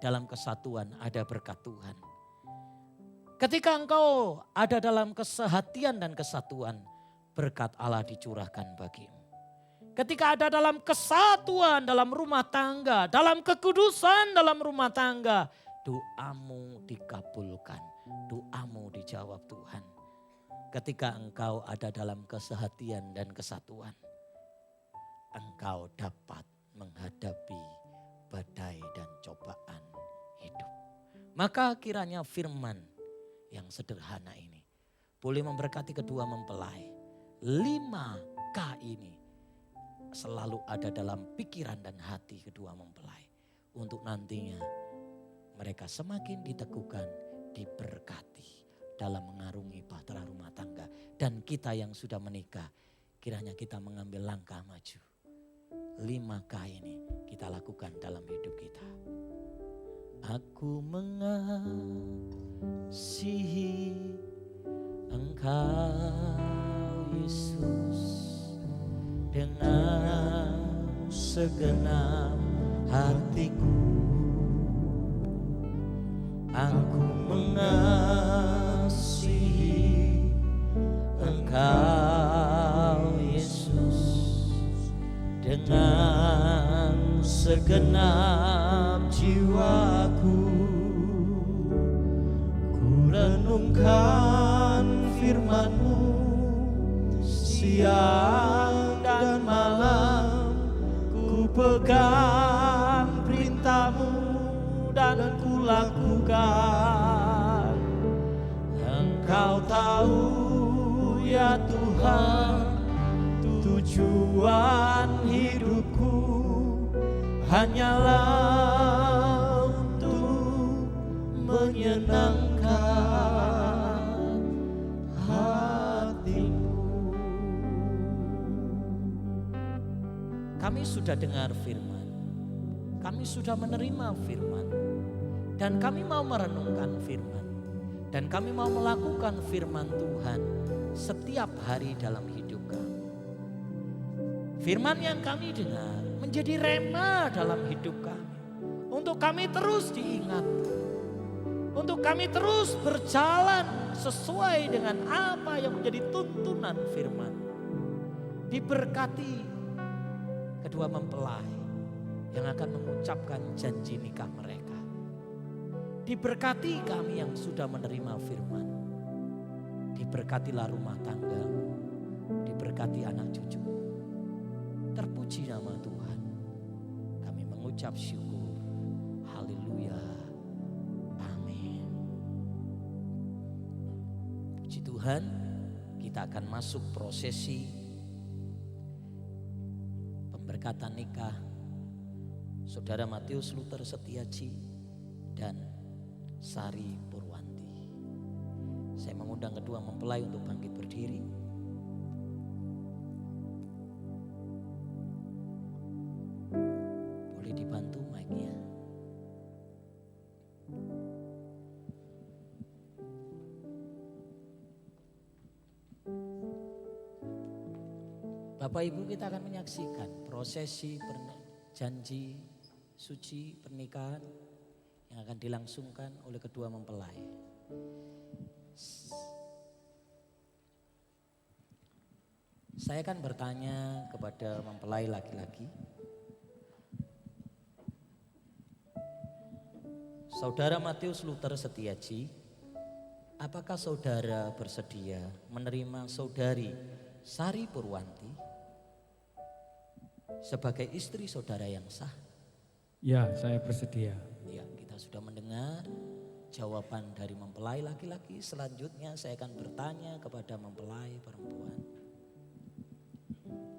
Speaker 4: dalam kesatuan ada berkat Tuhan. Ketika engkau ada dalam kesehatian dan kesatuan, berkat Allah dicurahkan bagimu. Ketika ada dalam kesatuan dalam rumah tangga, dalam kekudusan dalam rumah tangga, doamu dikabulkan, doamu dijawab Tuhan. Ketika engkau ada dalam kesehatian dan kesatuan, engkau dapat menghadapi badai dan cobaan hidup. Maka kiranya firman yang sederhana ini boleh memberkati kedua mempelai. 5K ini selalu ada dalam pikiran dan hati kedua mempelai. Untuk nantinya mereka semakin diteguhkan, diberkati dalam mengarungi bahtera rumah tangga. Dan kita yang sudah menikah, kiranya kita mengambil langkah maju. 5K ini kita lakukan dalam hidup kita. Aku mengasihi Engkau Yesus dengan segenap hatiku. Aku mengasihi Engkau Yesus dengan segenap jiwaku. Ku renungkan firman-Mu siang dan malam, ku pegang perintah-Mu dan ku lakukan. Engkau tahu ya Tuhan, tujuan hidupku hanyalah untuk menyenangkan hati-Mu. Kami sudah dengar firman, kami sudah menerima firman, dan kami mau merenungkan firman, dan kami mau melakukan firman Tuhan setiap hari dalam hidup kami. Firman yang kami dengar menjadi rema dalam hidup kami, untuk kami terus diingat, untuk kami terus berjalan sesuai dengan apa yang menjadi tuntunan firman. Diberkati kedua mempelai yang akan mengucapkan janji nikah mereka. Diberkati kami yang sudah menerima firman. Diberkatilah rumah tanggamu, diberkati anak cucu. Terpuji nama Tuhan. Kami mengucap syukur. Haleluya. Amin. Puji Tuhan, kita akan masuk prosesi pemberkatan nikah Saudara Matius Luther Setiaji dan Sari Purwanti. Saya mengundang kedua mempelai untuk bangkit berdiri. Boleh dibantu mic-nya. Bapak Ibu, kita akan menyaksikan prosesi janji suci pernikahan yang akan dilangsungkan oleh kedua mempelai. Saya akan bertanya kepada mempelai laki-laki. Saudara Matius Luther Setiaji, apakah saudara bersedia menerima saudari Sari Purwanti sebagai istri saudara yang sah?
Speaker 5: Ya, saya bersedia.
Speaker 4: Ya, kita sudah mendengar jawaban dari mempelai laki-laki. Selanjutnya saya akan bertanya kepada mempelai perempuan.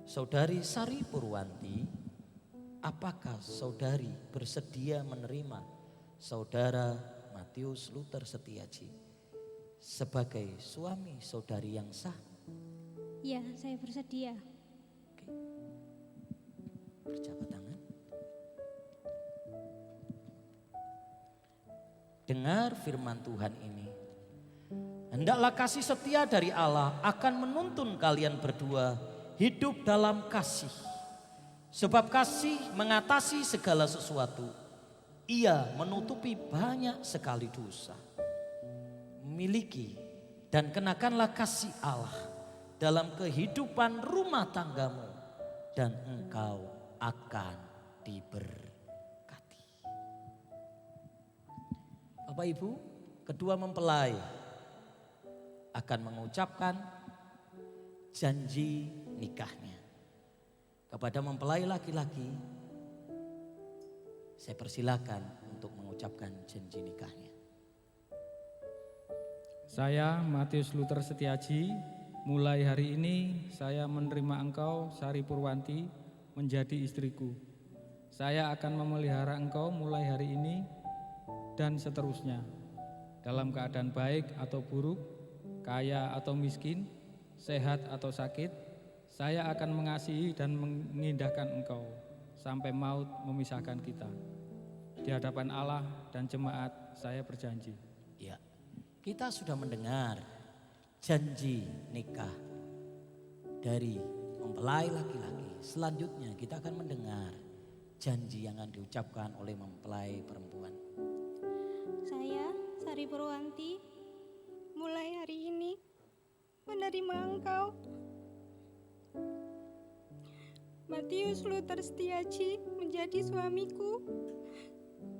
Speaker 4: Saudari Sari Purwanti, apakah saudari bersedia menerima saudara Matius Luther Setiaji sebagai suami saudari yang sah?
Speaker 6: Ya, saya bersedia.
Speaker 4: Oke. Berjabat tangan. Dengar firman Tuhan ini. Hendaklah kasih setia dari Allah akan menuntun kalian berdua hidup dalam kasih. Sebab kasih mengatasi segala sesuatu. Ia menutupi banyak sekali dosa. Miliki dan kenakanlah kasih Allah dalam kehidupan rumah tanggamu, dan engkau akan diberkati. Bapak Ibu, kedua mempelai akan mengucapkan janji nikahnya. Kepada mempelai laki-laki, saya persilakan untuk mengucapkan janji nikahnya.
Speaker 5: Saya Matius Luther Setiaji, mulai hari ini saya menerima engkau Sari Purwanti menjadi istriku. Saya akan memelihara engkau mulai hari ini dan seterusnya, dalam keadaan baik atau buruk, kaya atau miskin, sehat atau sakit. Saya akan mengasihi dan mengindahkan engkau sampai maut memisahkan kita. Di hadapan Allah dan jemaat saya berjanji.
Speaker 4: Ya, kita sudah mendengar janji nikah dari mempelai laki-laki. Selanjutnya kita akan mendengar janji yang akan diucapkan oleh mempelai perempuan.
Speaker 6: Saya, Sari Purwanti, mulai hari ini menerima engkau, Matius Luther Setiaji, menjadi suamiku.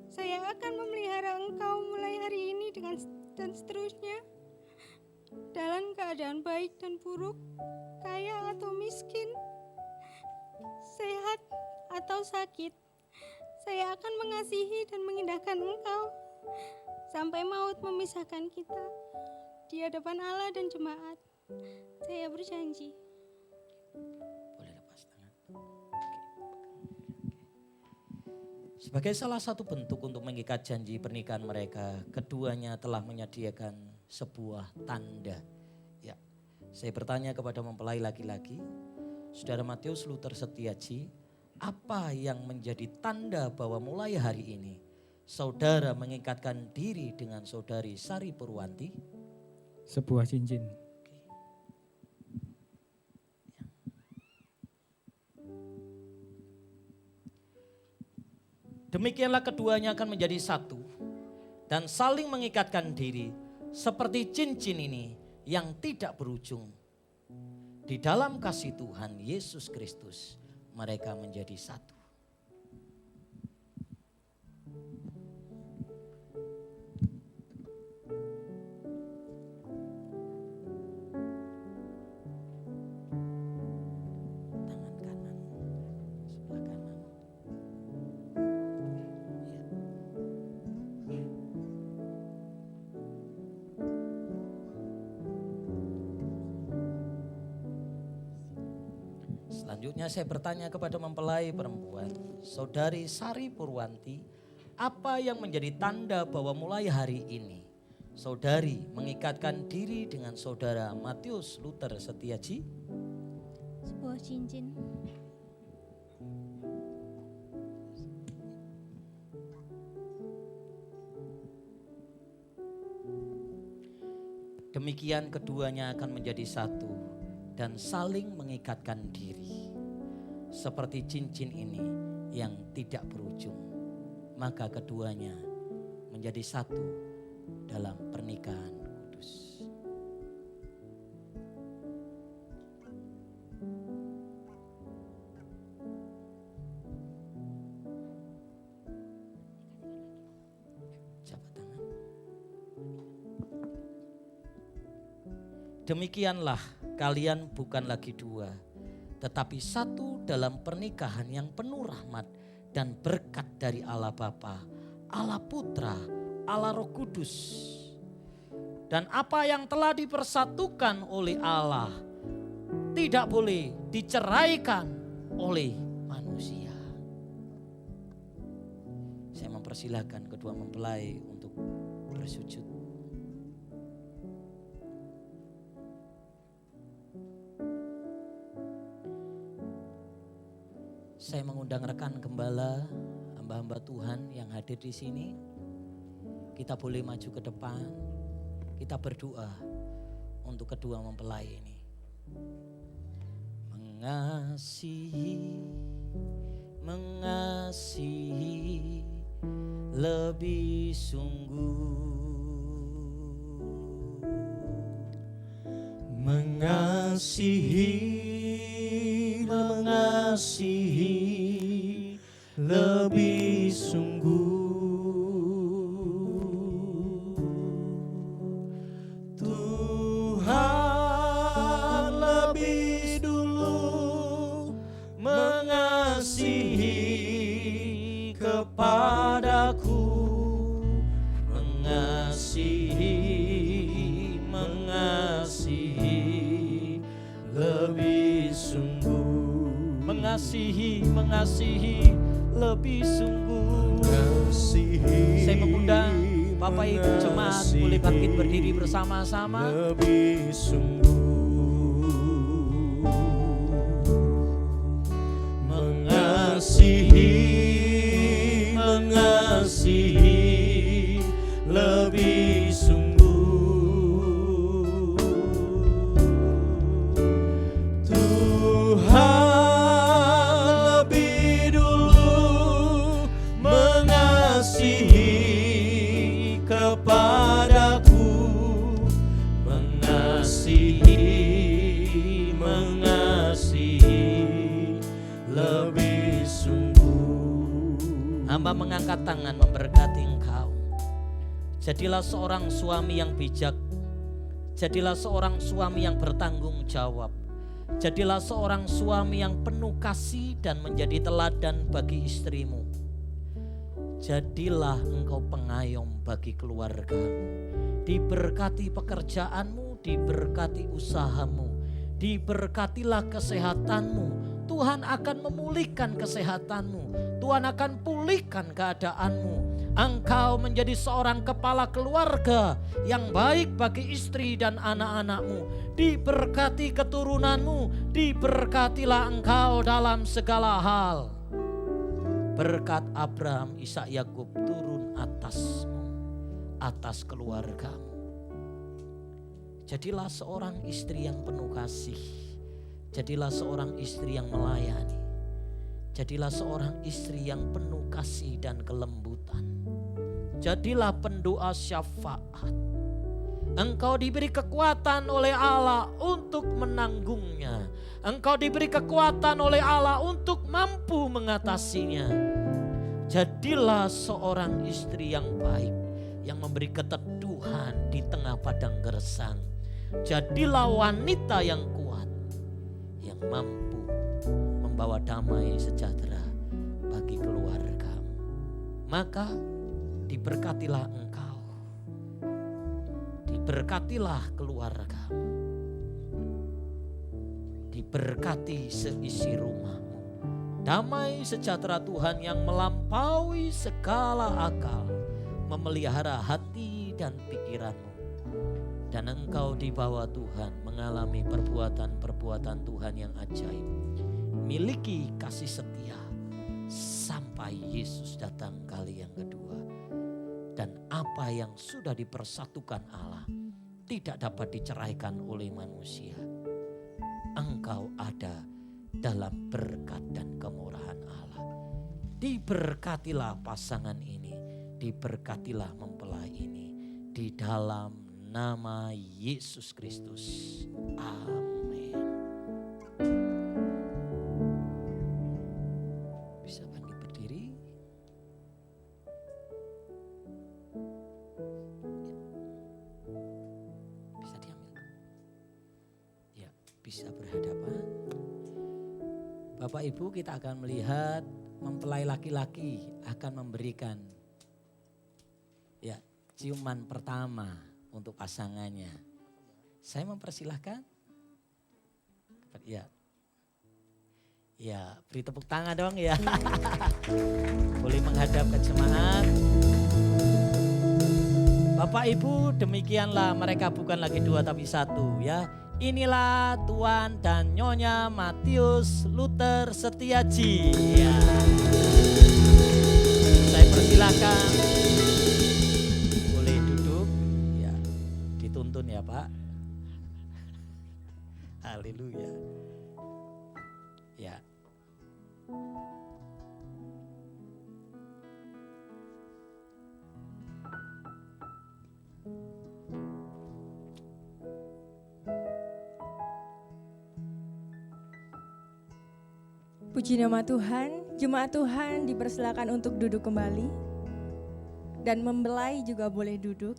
Speaker 6: Saya akan memelihara engkau mulai hari ini dan seterusnya, dalam keadaan baik dan buruk, kaya atau miskin, sehat atau sakit. Saya akan mengasihi dan mengindahkan engkau sampai maut memisahkan kita. Di hadapan Allah dan jemaat, saya berjanji.
Speaker 4: Boleh lepas tangan. Sebagai salah satu bentuk untuk mengikat janji pernikahan mereka, keduanya telah menyediakan sebuah tanda. Ya, saya bertanya kepada mempelai laki-laki, Saudara Matius Luther Setiaji, apa yang menjadi tanda bahwa mulai hari ini saudara mengikatkan diri dengan saudari Sari Purwanti?
Speaker 5: Sebuah cincin.
Speaker 4: Demikianlah keduanya akan menjadi satu dan saling mengikatkan diri seperti cincin ini yang tidak berujung. Di dalam kasih Tuhan Yesus Kristus mereka menjadi satu. Selanjutnya saya bertanya kepada mempelai perempuan, Saudari Sari Purwanti, apa yang menjadi tanda bahwa mulai hari ini saudari mengikatkan diri dengan saudara Matius Luther Setiaji?
Speaker 6: Sebuah cincin.
Speaker 4: Demikian keduanya akan menjadi satu dan saling mengikatkan diri. Seperti cincin ini yang tidak berujung. Maka keduanya menjadi satu dalam pernikahan kudus. Jabat tangan. Demikianlah kalian bukan lagi dua, tetapi satu dalam pernikahan yang penuh rahmat dan berkat dari Allah Bapa, Allah Putra, Allah Roh Kudus. Dan apa yang telah dipersatukan oleh Allah tidak boleh diceraikan oleh manusia. Saya mempersilahkan kedua mempelai untuk bersujud. Saya mengundang rekan gembala, hamba-hamba Tuhan yang hadir di sini. Kita boleh maju ke depan. Kita berdoa untuk kedua mempelai ini. Mengasihi, mengasihi lebih sungguh.
Speaker 2: Mengasihi, mengasihi lebih sungguh. Tuhan lebih dulu mengasihi kepadaku, mengasihi,
Speaker 4: mengasihi lebih sungguh. Saya mengundang Bapak Ibu jemaat boleh bangkit berdiri bersama-sama.
Speaker 3: Lebih sungguh mengasihi lebih sungguh. Tuhan lebih dulu mengasihi kepadaku, mengasihi lebih sungguh.
Speaker 4: Hamba mengangkat tangan memberkati engkau. Jadilah seorang suami yang bijak. Jadilah seorang suami yang bertanggung jawab. Jadilah seorang suami yang penuh kasih dan menjadi teladan bagi istrimu. Jadilah engkau pengayom bagi keluargamu. Diberkati pekerjaanmu, diberkati usahamu, diberkatilah kesehatanmu. Tuhan akan memulihkan kesehatanmu. Tuhan akan pulihkan keadaanmu. Engkau menjadi seorang kepala keluarga yang baik bagi istri dan anak-anakmu. Diberkati keturunanmu, diberkatilah engkau dalam segala hal. Berkat Abraham, Ishak, Yakub turun atasmu, atas keluargamu. Jadilah seorang istri yang penuh kasih. Jadilah seorang istri yang melayani. Jadilah seorang istri yang penuh kasih dan kelembutan. Jadilah pendoa syafaat. Engkau diberi kekuatan oleh Allah untuk menanggungnya. Engkau diberi kekuatan oleh Allah untuk mampu mengatasinya. Jadilah seorang istri yang baik, yang memberi keteduhan di tengah padang gersang. Jadilah wanita yang kuat, yang mampu membawa damai sejahtera bagi keluargamu. Maka diberkatilah engkau, diberkatilah keluargamu, diberkati seisi rumahmu. Damai sejahtera Tuhan yang melampaui segala akal memelihara hati dan pikiranmu. Dan engkau dibawa Tuhan mengalami perbuatan-perbuatan Tuhan yang ajaib. Miliki kasih setia sampai Yesus datang kali yang kedua. Dan apa yang sudah dipersatukan Allah tidak dapat diceraikan oleh manusia. Engkau ada dalam berkat dan kemurahan Allah. Diberkatilah pasangan ini, diberkatilah mempelai ini di dalam nama Yesus Kristus. Amin. Bisa bangkit berdiri. Bisa diambil. Ya, bisa berhadapan. Bapak Ibu, kita akan melihat mempelai laki-laki akan memberikan ya ciuman pertama untuk pasangannya. Saya mempersilahkan. Ya. Ya, beri tepuk tangan dong ya. Boleh menghadap ke jemaat. Bapak Ibu, demikianlah mereka bukan lagi dua tapi satu ya. Inilah Tuan dan Nyonya Matius Luther Setiaji. Ya. Saya persilakan. Tuntun ya Pak. Haleluya. Ya.
Speaker 1: Puji nama Tuhan, jemaat Tuhan dipersilakan untuk duduk kembali. Dan mempelai juga boleh duduk.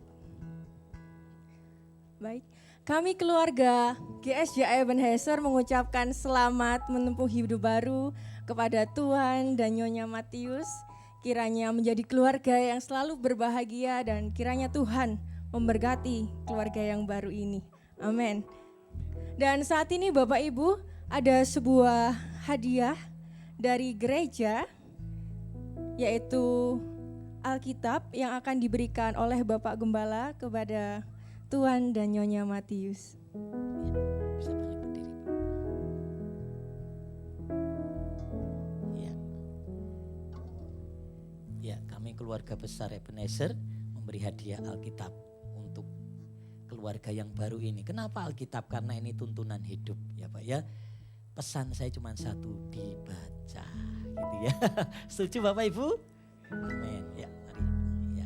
Speaker 1: Baik, kami keluarga GSJ Ebenezer mengucapkan selamat menempuh hidup baru kepada Tuan dan Nyonya Matius. Kiranya menjadi keluarga yang selalu berbahagia dan kiranya Tuhan memberkati keluarga yang baru ini. Amin. Dan saat ini Bapak Ibu ada sebuah hadiah dari gereja, yaitu Alkitab yang akan diberikan oleh Bapak Gembala kepada Tuan dan Nyonya Matius.
Speaker 4: Bisa balik berdiri. Ya. Ya, kami keluarga besar Ebenezer memberi hadiah Alkitab untuk keluarga yang baru ini. Kenapa Alkitab? Karena ini tuntunan hidup ya Pak ya. Pesan saya cuma satu, dibaca gitu ya. Setuju Bapak Ibu? Amin. Ya, mari. Ya.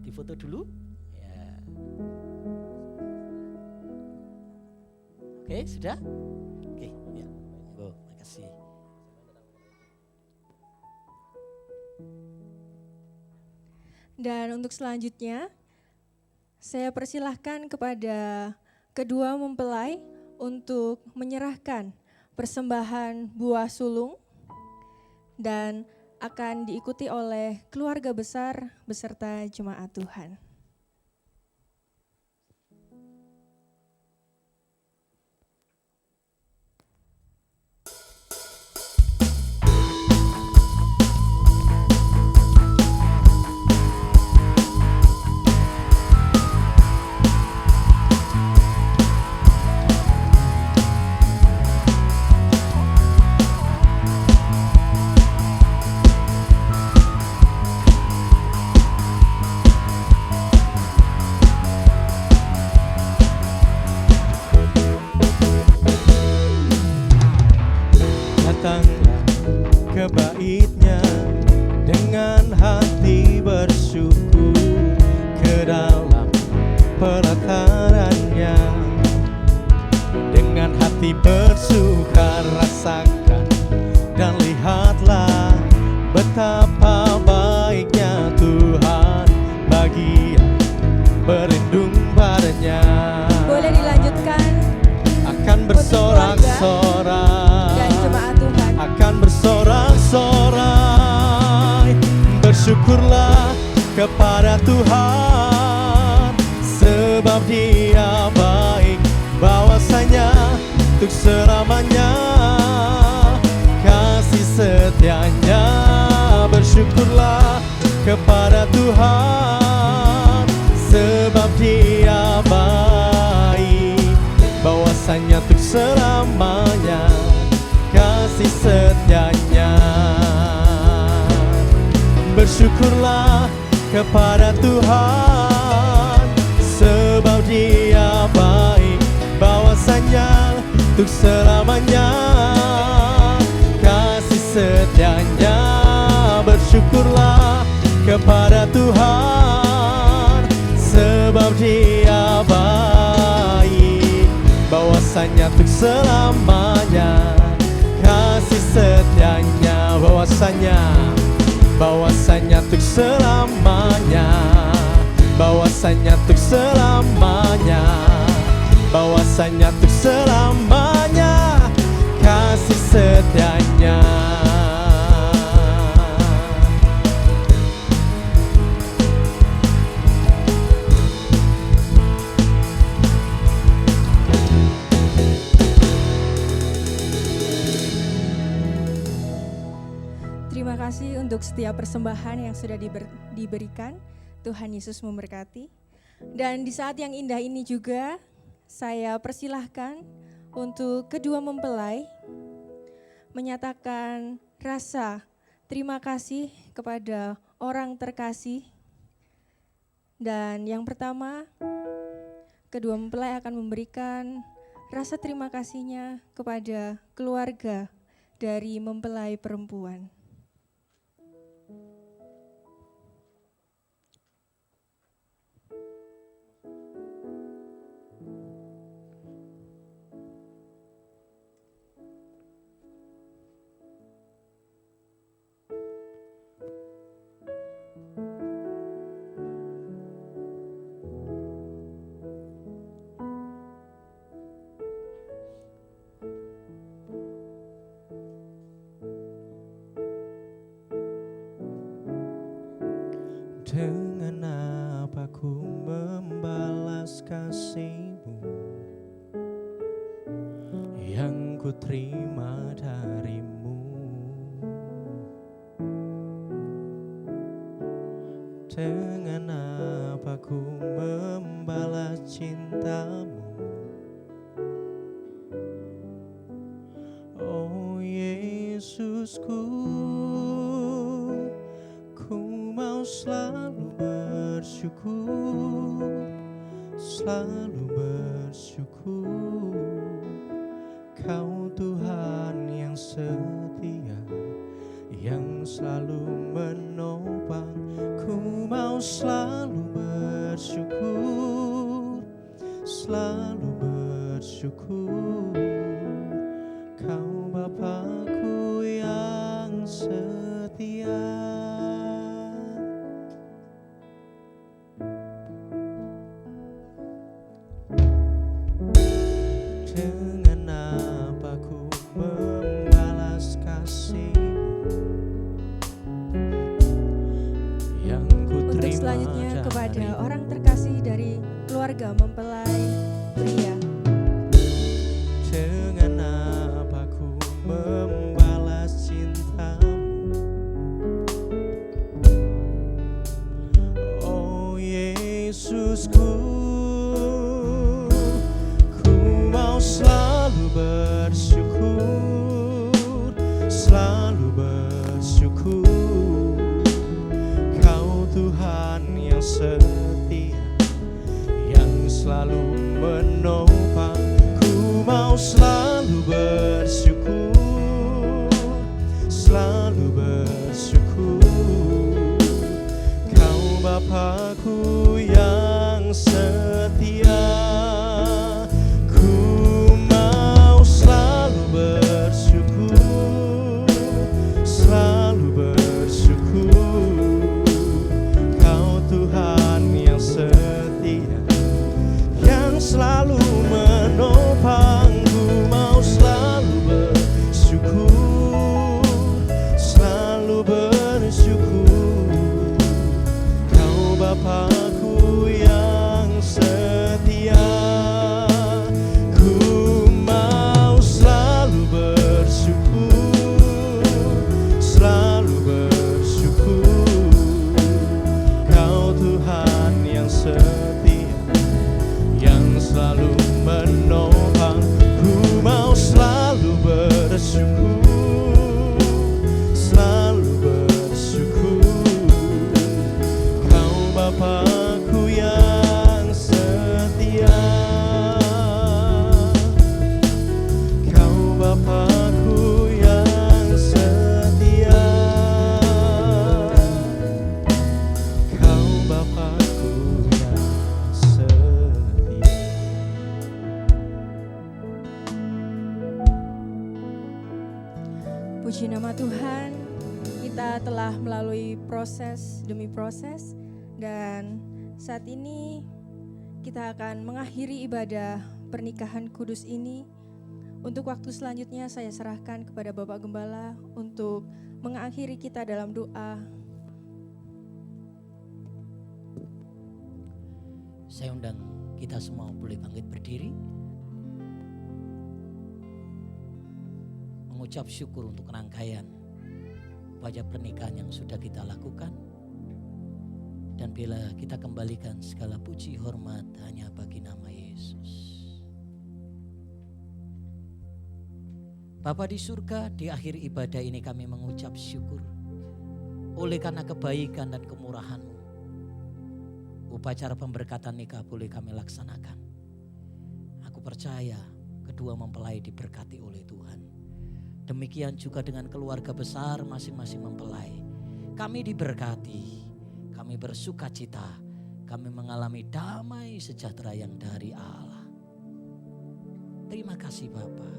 Speaker 4: Difoto dulu. Ya. Oke, sudah? Oke, ya. Monggo, makasih.
Speaker 1: Dan untuk selanjutnya, saya persilahkan kepada kedua mempelai untuk menyerahkan persembahan buah sulung dan akan diikuti oleh keluarga besar beserta jemaat Tuhan.
Speaker 2: Datanglah ke bait-Nya dengan hati bersyukur, ke dalam pelataran-Nya dengan hati bersuka. Rasakan dan lihatlah betapa baiknya Tuhan bagi yang berlindung padanya.
Speaker 1: Boleh dilanjutkan
Speaker 2: Akan bersorak-sorak
Speaker 1: dan jemaat Tuhan.
Speaker 2: akan bersorak-sorai. Bersyukurlah kepada Tuhan, sebab Dia baik, bahwasanya untuk selamanya kasih setianya. Bersyukurlah kepada Tuhan, sebab Dia baik, bahwasanya untuk selamanya kasih setianya. Bersyukurlah kepada Tuhan, sebab Dia baik, bahwasanya untuk selamanya kasih setianya. Bersyukurlah kepada Tuhan, sebab Dia baik, bahwasanya untuk selamanya kasih setianya. Bahwasanya untuk selamanya, bahwasanya untuk selamanya, bahwasanya untuk selamanya kasih setianya.
Speaker 1: Terima kasih untuk setiap persembahan yang sudah diberikan. Tuhan Yesus memberkati. Dan di saat yang indah ini juga, saya persilahkan untuk kedua mempelai menyatakan rasa terima kasih kepada orang terkasih. Dan yang pertama, kedua mempelai akan memberikan rasa terima kasihnya kepada keluarga dari mempelai perempuan.
Speaker 2: Dengan apa ku membalas kasih-Mu yang ku terima dari-Mu? Dengan apa ku membalas cintamu? Oh Yesusku, ku mau selalu bersyukur, selalu bersyukur. Kau Tuhan yang setia, yang selalu menopang. Ku mau selalu bersyukur, selalu bersyukur. Kau Bapakku yang setia. Dengan apa ku membalas kasih-Mu yang ku
Speaker 1: Untuk
Speaker 2: terima
Speaker 1: selanjutnya kepada
Speaker 2: dari
Speaker 1: orang terkasih dari keluarga mempelai pria.
Speaker 2: Dengan apa ku membalas cintamu? Oh Yesusku, ku mau selalu bersyukur, selalu bersyukur. Kau Tuhan yang setia, yang selalu menopang. Ku mau selalu bersyukur, selalu bersyukur. Kau Bapakku yang setia. Ku mau selalu bersyukur, selalu bersyukur. Kau Tuhan yang setia, yang selalu menopang. Ku mau selalu bersyukur, selalu bersyukur. Kau Bapakku yang setia. Ku mau selalu bersyukur, selalu bersyukur. Kau Tuhan yang setia, yang selalu menopang. Ku mau selalu bersyukur, selalu bersyukur. Kau Bapakku yang setia. Kau Bapakku yang setia. Kau Bapakku yang setia.
Speaker 1: Puji nama Tuhan, kita telah melalui proses demi proses dan saat ini kita akan mengakhiri ibadah pernikahan kudus ini. Untuk waktu selanjutnya saya serahkan kepada Bapak Gembala untuk mengakhiri kita dalam doa.
Speaker 4: Saya undang kita semua boleh bangkit berdiri. Mengucap syukur untuk rangkaian pajak pernikahan yang sudah kita lakukan. Dan bila kita kembalikan segala puji hormat hanya bagi nama Yesus. Bapa di surga, di akhir ibadah ini kami mengucap syukur. Oleh karena kebaikan dan kemurahan-Mu, upacara pemberkatan nikah boleh kami laksanakan. Aku percaya kedua mempelai diberkati oleh Tuhan. Demikian juga dengan keluarga besar masing-masing mempelai. Kami diberkati, kami bersuka cita, kami mengalami damai sejahtera yang dari Allah. Terima kasih Bapa.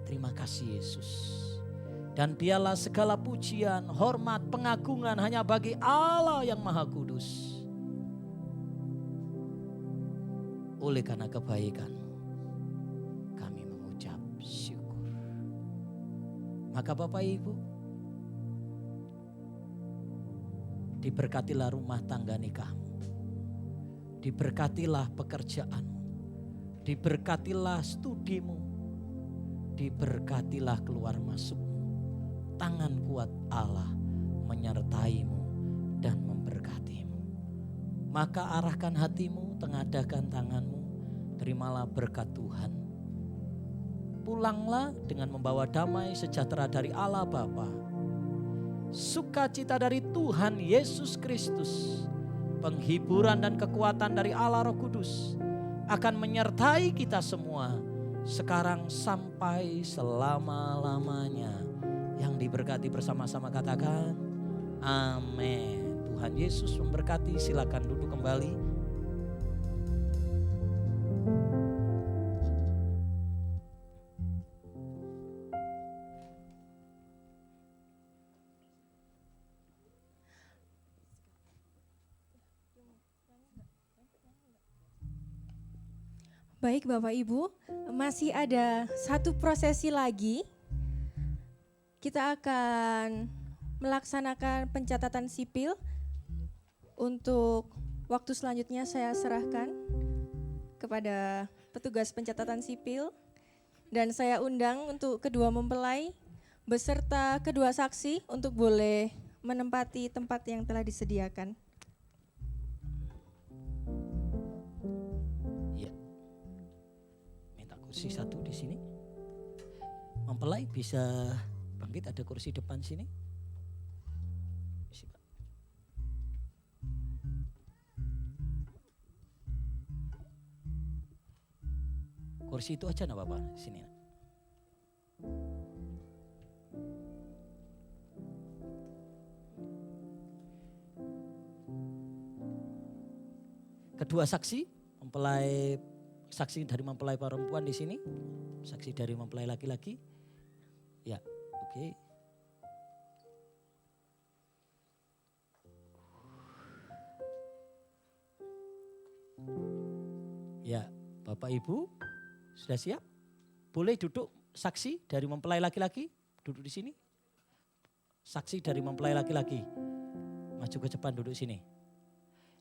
Speaker 4: Terima kasih Yesus. Dan biarlah segala pujian, hormat, pengagungan hanya bagi Allah yang Maha Kudus. Oleh karena kebaikan-Mu, kami mengucap syukur. Maka Bapak Ibu, diberkatilah rumah tangga nikahmu. Diberkatilah pekerjaanmu. Diberkatilah studimu. Diberkatilah keluar masukmu. Tangan kuat Allah menyertaimu maka arahkan hatimu, tengadahkan tanganmu, terimalah berkat Tuhan. Pulanglah dengan membawa damai sejahtera dari Allah Bapa, sukacita dari Tuhan Yesus Kristus, penghiburan dan kekuatan dari Allah Roh Kudus akan menyertai kita semua sekarang sampai selama-lamanya. Yang diberkati bersama-sama katakan amin. Tuhan Yesus memberkati, silakan duduk kembali.
Speaker 1: Baik Bapak Ibu, masih ada satu prosesi lagi. Kita akan melaksanakan pencatatan sipil. Untuk waktu selanjutnya saya serahkan kepada petugas pencatatan sipil. Dan saya undang untuk kedua mempelai beserta kedua saksi untuk boleh menempati tempat yang telah disediakan.
Speaker 4: Kursi satu di sini. Mempelai bisa bangkit, ada kursi depan sini. Kursi itu aja nak Bapak sini. Kedua saksi, mempelai saksi dari mempelai perempuan di sini, saksi dari mempelai laki-laki. Ya, oke. Ya, Bapak Ibu sudah siap? Boleh duduk saksi dari mempelai laki-laki, duduk di sini. Saksi dari mempelai laki-laki, maju ke depan duduk sini.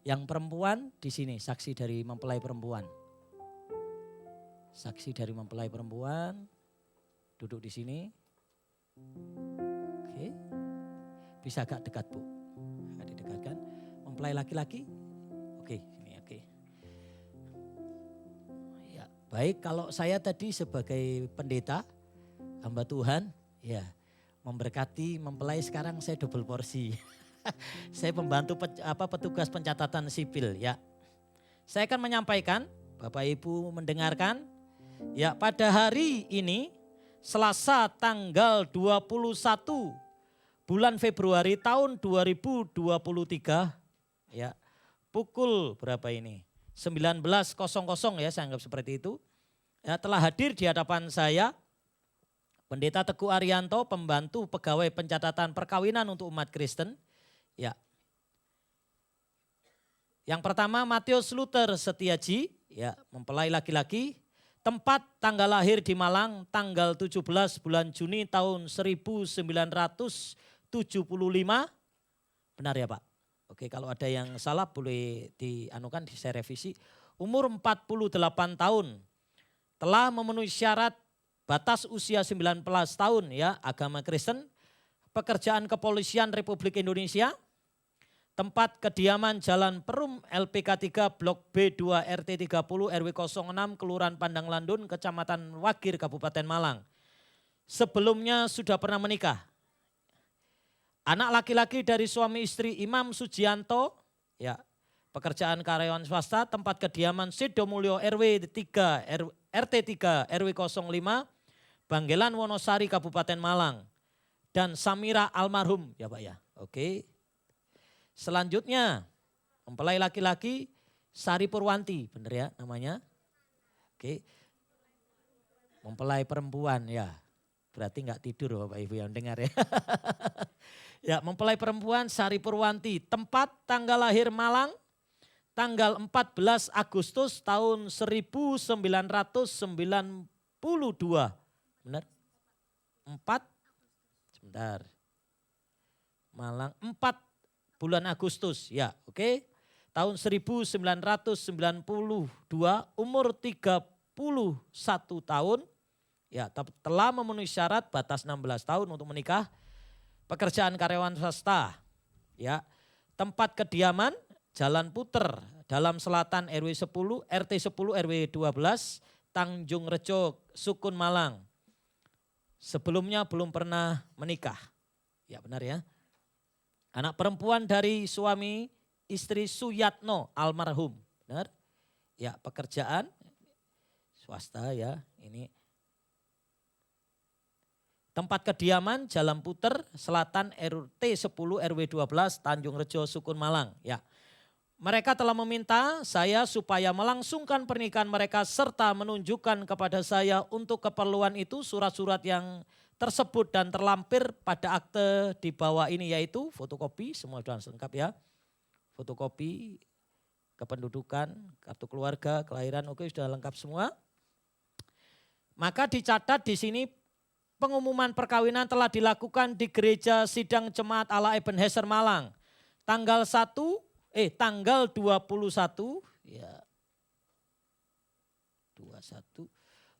Speaker 4: Yang perempuan di sini, saksi dari mempelai perempuan. Saksi dari mempelai perempuan duduk di sini. Oke. Bisa agak dekat Bu. Agak didekatkan. Mempelai laki-laki. Oke, sini oke. Ya, baik kalau saya tadi sebagai pendeta hamba Tuhan, ya, memberkati mempelai, sekarang saya double porsi. Saya pembantu petugas pencatatan sipil ya. Saya akan menyampaikan, Bapak Ibu mendengarkan. Ya, pada hari ini Selasa tanggal 21 bulan Februari tahun 2023 ya, pukul berapa ini? 19.00 ya, saya anggap seperti itu. Ya, telah hadir di hadapan saya Pendeta Teguh Arianto, pembantu pegawai pencatatan perkawinan untuk umat Kristen. Ya. Yang pertama Matius Luther Setiaji, ya, mempelai laki-laki. Tempat tanggal lahir di Malang tanggal 17 bulan Juni tahun 1975. Benar ya Pak? Oke, kalau ada yang salah boleh dianukan, saya revisi. Umur 48 tahun. Telah memenuhi syarat batas usia 19 tahun ya, agama Kristen. Pekerjaan Kepolisian Republik Indonesia. Tempat kediaman Jalan Perum LPK 3 Blok B2 RT 30 RW 06 Kelurahan Pandang Landun Kecamatan Wagir Kabupaten Malang. Sebelumnya sudah pernah menikah. Anak laki-laki dari suami istri Imam Sujianto, ya, pekerjaan karyawan swasta, tempat kediaman Sidomulyo RW 3 RT 3 RW 05 Banggelan Wonosari Kabupaten Malang. Dan Samira almarhum ya Pak ya. Oke. Selanjutnya mempelai laki-laki Sari Purwanti, benar ya namanya? Oke. Mempelai perempuan ya, berarti enggak tidur Bapak Ibu yang dengar ya. Ya, mempelai perempuan Sari Purwanti, tempat tanggal lahir Malang, tanggal 14 Agustus tahun 1992, benar? 4, sebentar. Malang 4 bulan Agustus, ya oke. Tahun 1992, umur 31 tahun, ya telah memenuhi syarat batas 16 tahun untuk menikah. Pekerjaan karyawan swasta, ya. Tempat kediaman Jalan Puter, Dalam Selatan RW 10, RT 10 RW 12, Tanjung Rejo, Sukun Malang. Sebelumnya belum pernah menikah. Ya benar ya. Anak perempuan dari suami istri Suyatno almarhum. Benar? Ya, pekerjaan swasta ya. Ini tempat kediaman Jalan Puter, Selatan RT 10 RW 12, Tanjung Rejo, Sukun Malang. Ya. Mereka telah meminta saya supaya melangsungkan pernikahan mereka serta menunjukkan kepada saya untuk keperluan itu surat-surat yang tersebut dan terlampir pada akte di bawah ini, yaitu fotokopi, semua sudah lengkap ya. Fotokopi, kependudukan, kartu keluarga, kelahiran, oke sudah lengkap semua. Maka dicatat di sini pengumuman perkawinan telah dilakukan di Gereja Sidang Jemaat Allah Ebenezer Malang. Tanggal 21 ya 21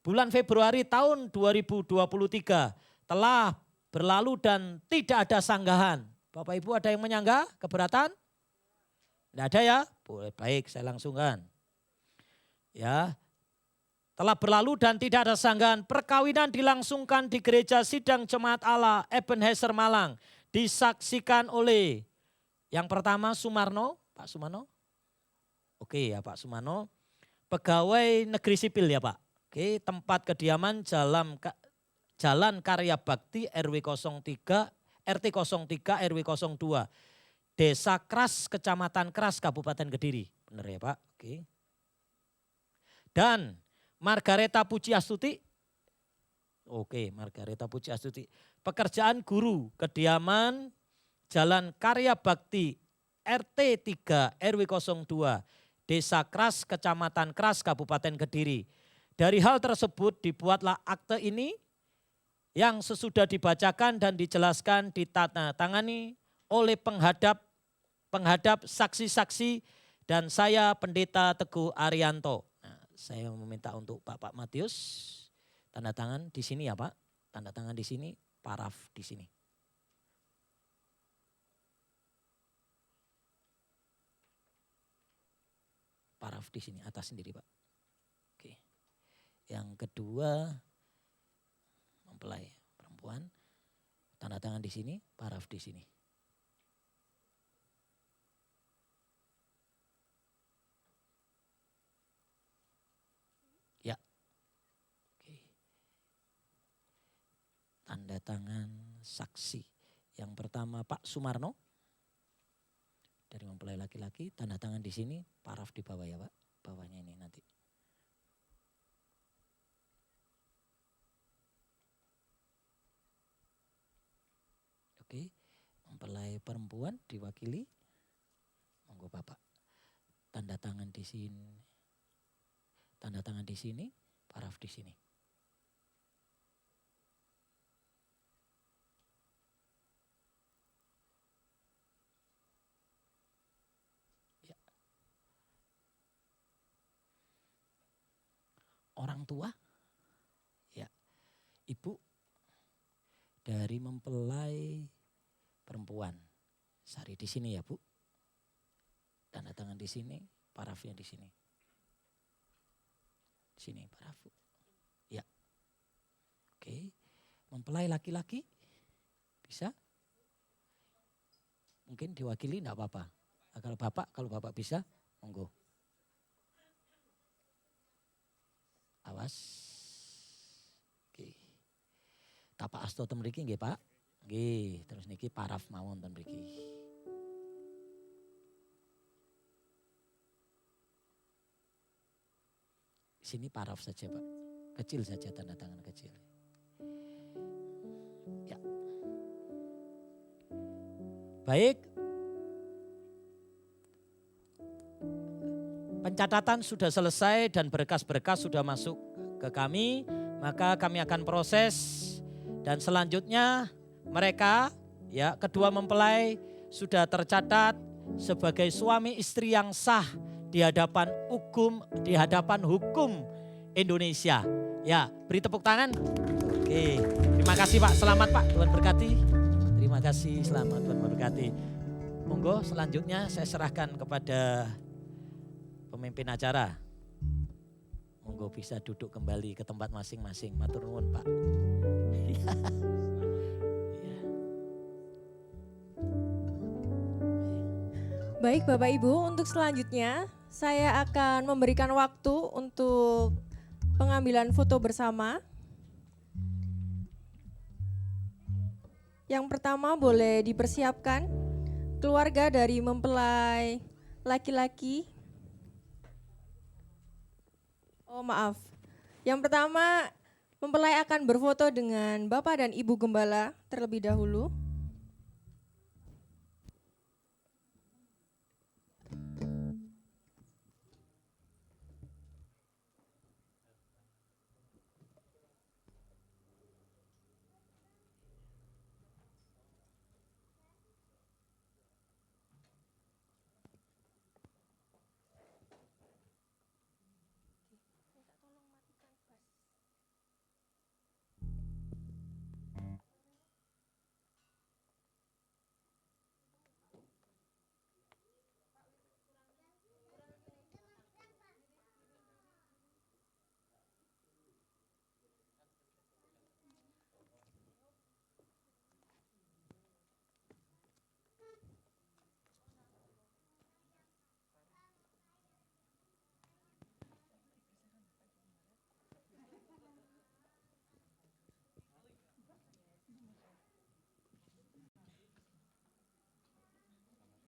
Speaker 4: bulan Februari tahun 2023 telah berlalu dan tidak ada sanggahan. Bapak Ibu ada yang menyanggah keberatan? Tidak ada ya? Boleh, baik saya langsungkan. Ya, telah berlalu dan tidak ada sanggahan. Perkawinan dilangsungkan di Gereja Sidang Jemaat Allah Ebenezer Malang. Disaksikan oleh yang pertama Sumarno, Pak Sumarno. Oke ya Pak Sumarno. Pegawai negeri sipil ya Pak. Oke, tempat kediaman Jalan Karya Bakti RW 03, RT 03 RW 02. Desa Kras, Kecamatan Kras, Kabupaten Kediri. Benar ya Pak? Oke. Dan Margareta Puji Astuti. Oke, Margareta Puji Astuti. Pekerjaan guru, kediaman Jalan Karya Bakti RT 3 RW 02. Desa Kras, Kecamatan Kras, Kabupaten Kediri. Dari hal tersebut dibuatlah akte ini yang sesudah dibacakan dan dijelaskan ditandatangani oleh penghadap saksi-saksi dan saya Pendeta Teguh Arianto. Nah, saya meminta untuk Bapak Matius tanda tangan di sini ya Pak. Tanda tangan di sini, paraf di sini. Paraf di sini atas sendiri Pak. Oke. Yang kedua mempelai perempuan, tanda tangan di sini, paraf di sini. Ya. Oke. Tanda tangan saksi. Yang pertama Pak Sumarno. Dari mempelai laki-laki, tanda tangan di sini, paraf di bawah ya Pak. Bawahnya ini nanti. Oke, mempelai perempuan diwakili. Monggo Bapak. Tanda tangan di sini. Tanda tangan di sini, paraf di sini. Orang tua, ya, ibu dari mempelai perempuan, Sari di sini ya Bu, tanda tangan di sini, parafnya di sini, paraf Bu, ya, oke, mempelai laki-laki, bisa, mungkin diwakili enggak apa-apa, kalau bapak bisa, monggo. Awas. Oke. Tapak asta ten mriki nggih, Pak. Nggih, terus niki paraf mawon ten mriki. Sini paraf saja, Pak. Kecil saja, tanda tangan kecil. Ya. Baik. Pencatatan sudah selesai dan berkas-berkas sudah masuk ke kami, maka kami akan proses dan selanjutnya mereka ya kedua mempelai sudah tercatat sebagai suami istri yang sah di hadapan hukum Indonesia. Ya, beri tepuk tangan. Oke, terima kasih Pak, selamat Pak, Tuhan berkati. Terima kasih, selamat, Tuhan berkati. Monggo selanjutnya saya serahkan kepada pemimpin acara. Monggo bisa duduk kembali ke tempat masing-masing. Matur nuwun, Pak. Iya.
Speaker 1: Baik Bapak Ibu, untuk selanjutnya saya akan memberikan waktu untuk pengambilan foto bersama. Yang pertama boleh dipersiapkan keluarga dari mempelai laki-laki. Oh maaf, yang pertama mempelai akan berfoto dengan Bapak dan Ibu Gembala terlebih dahulu.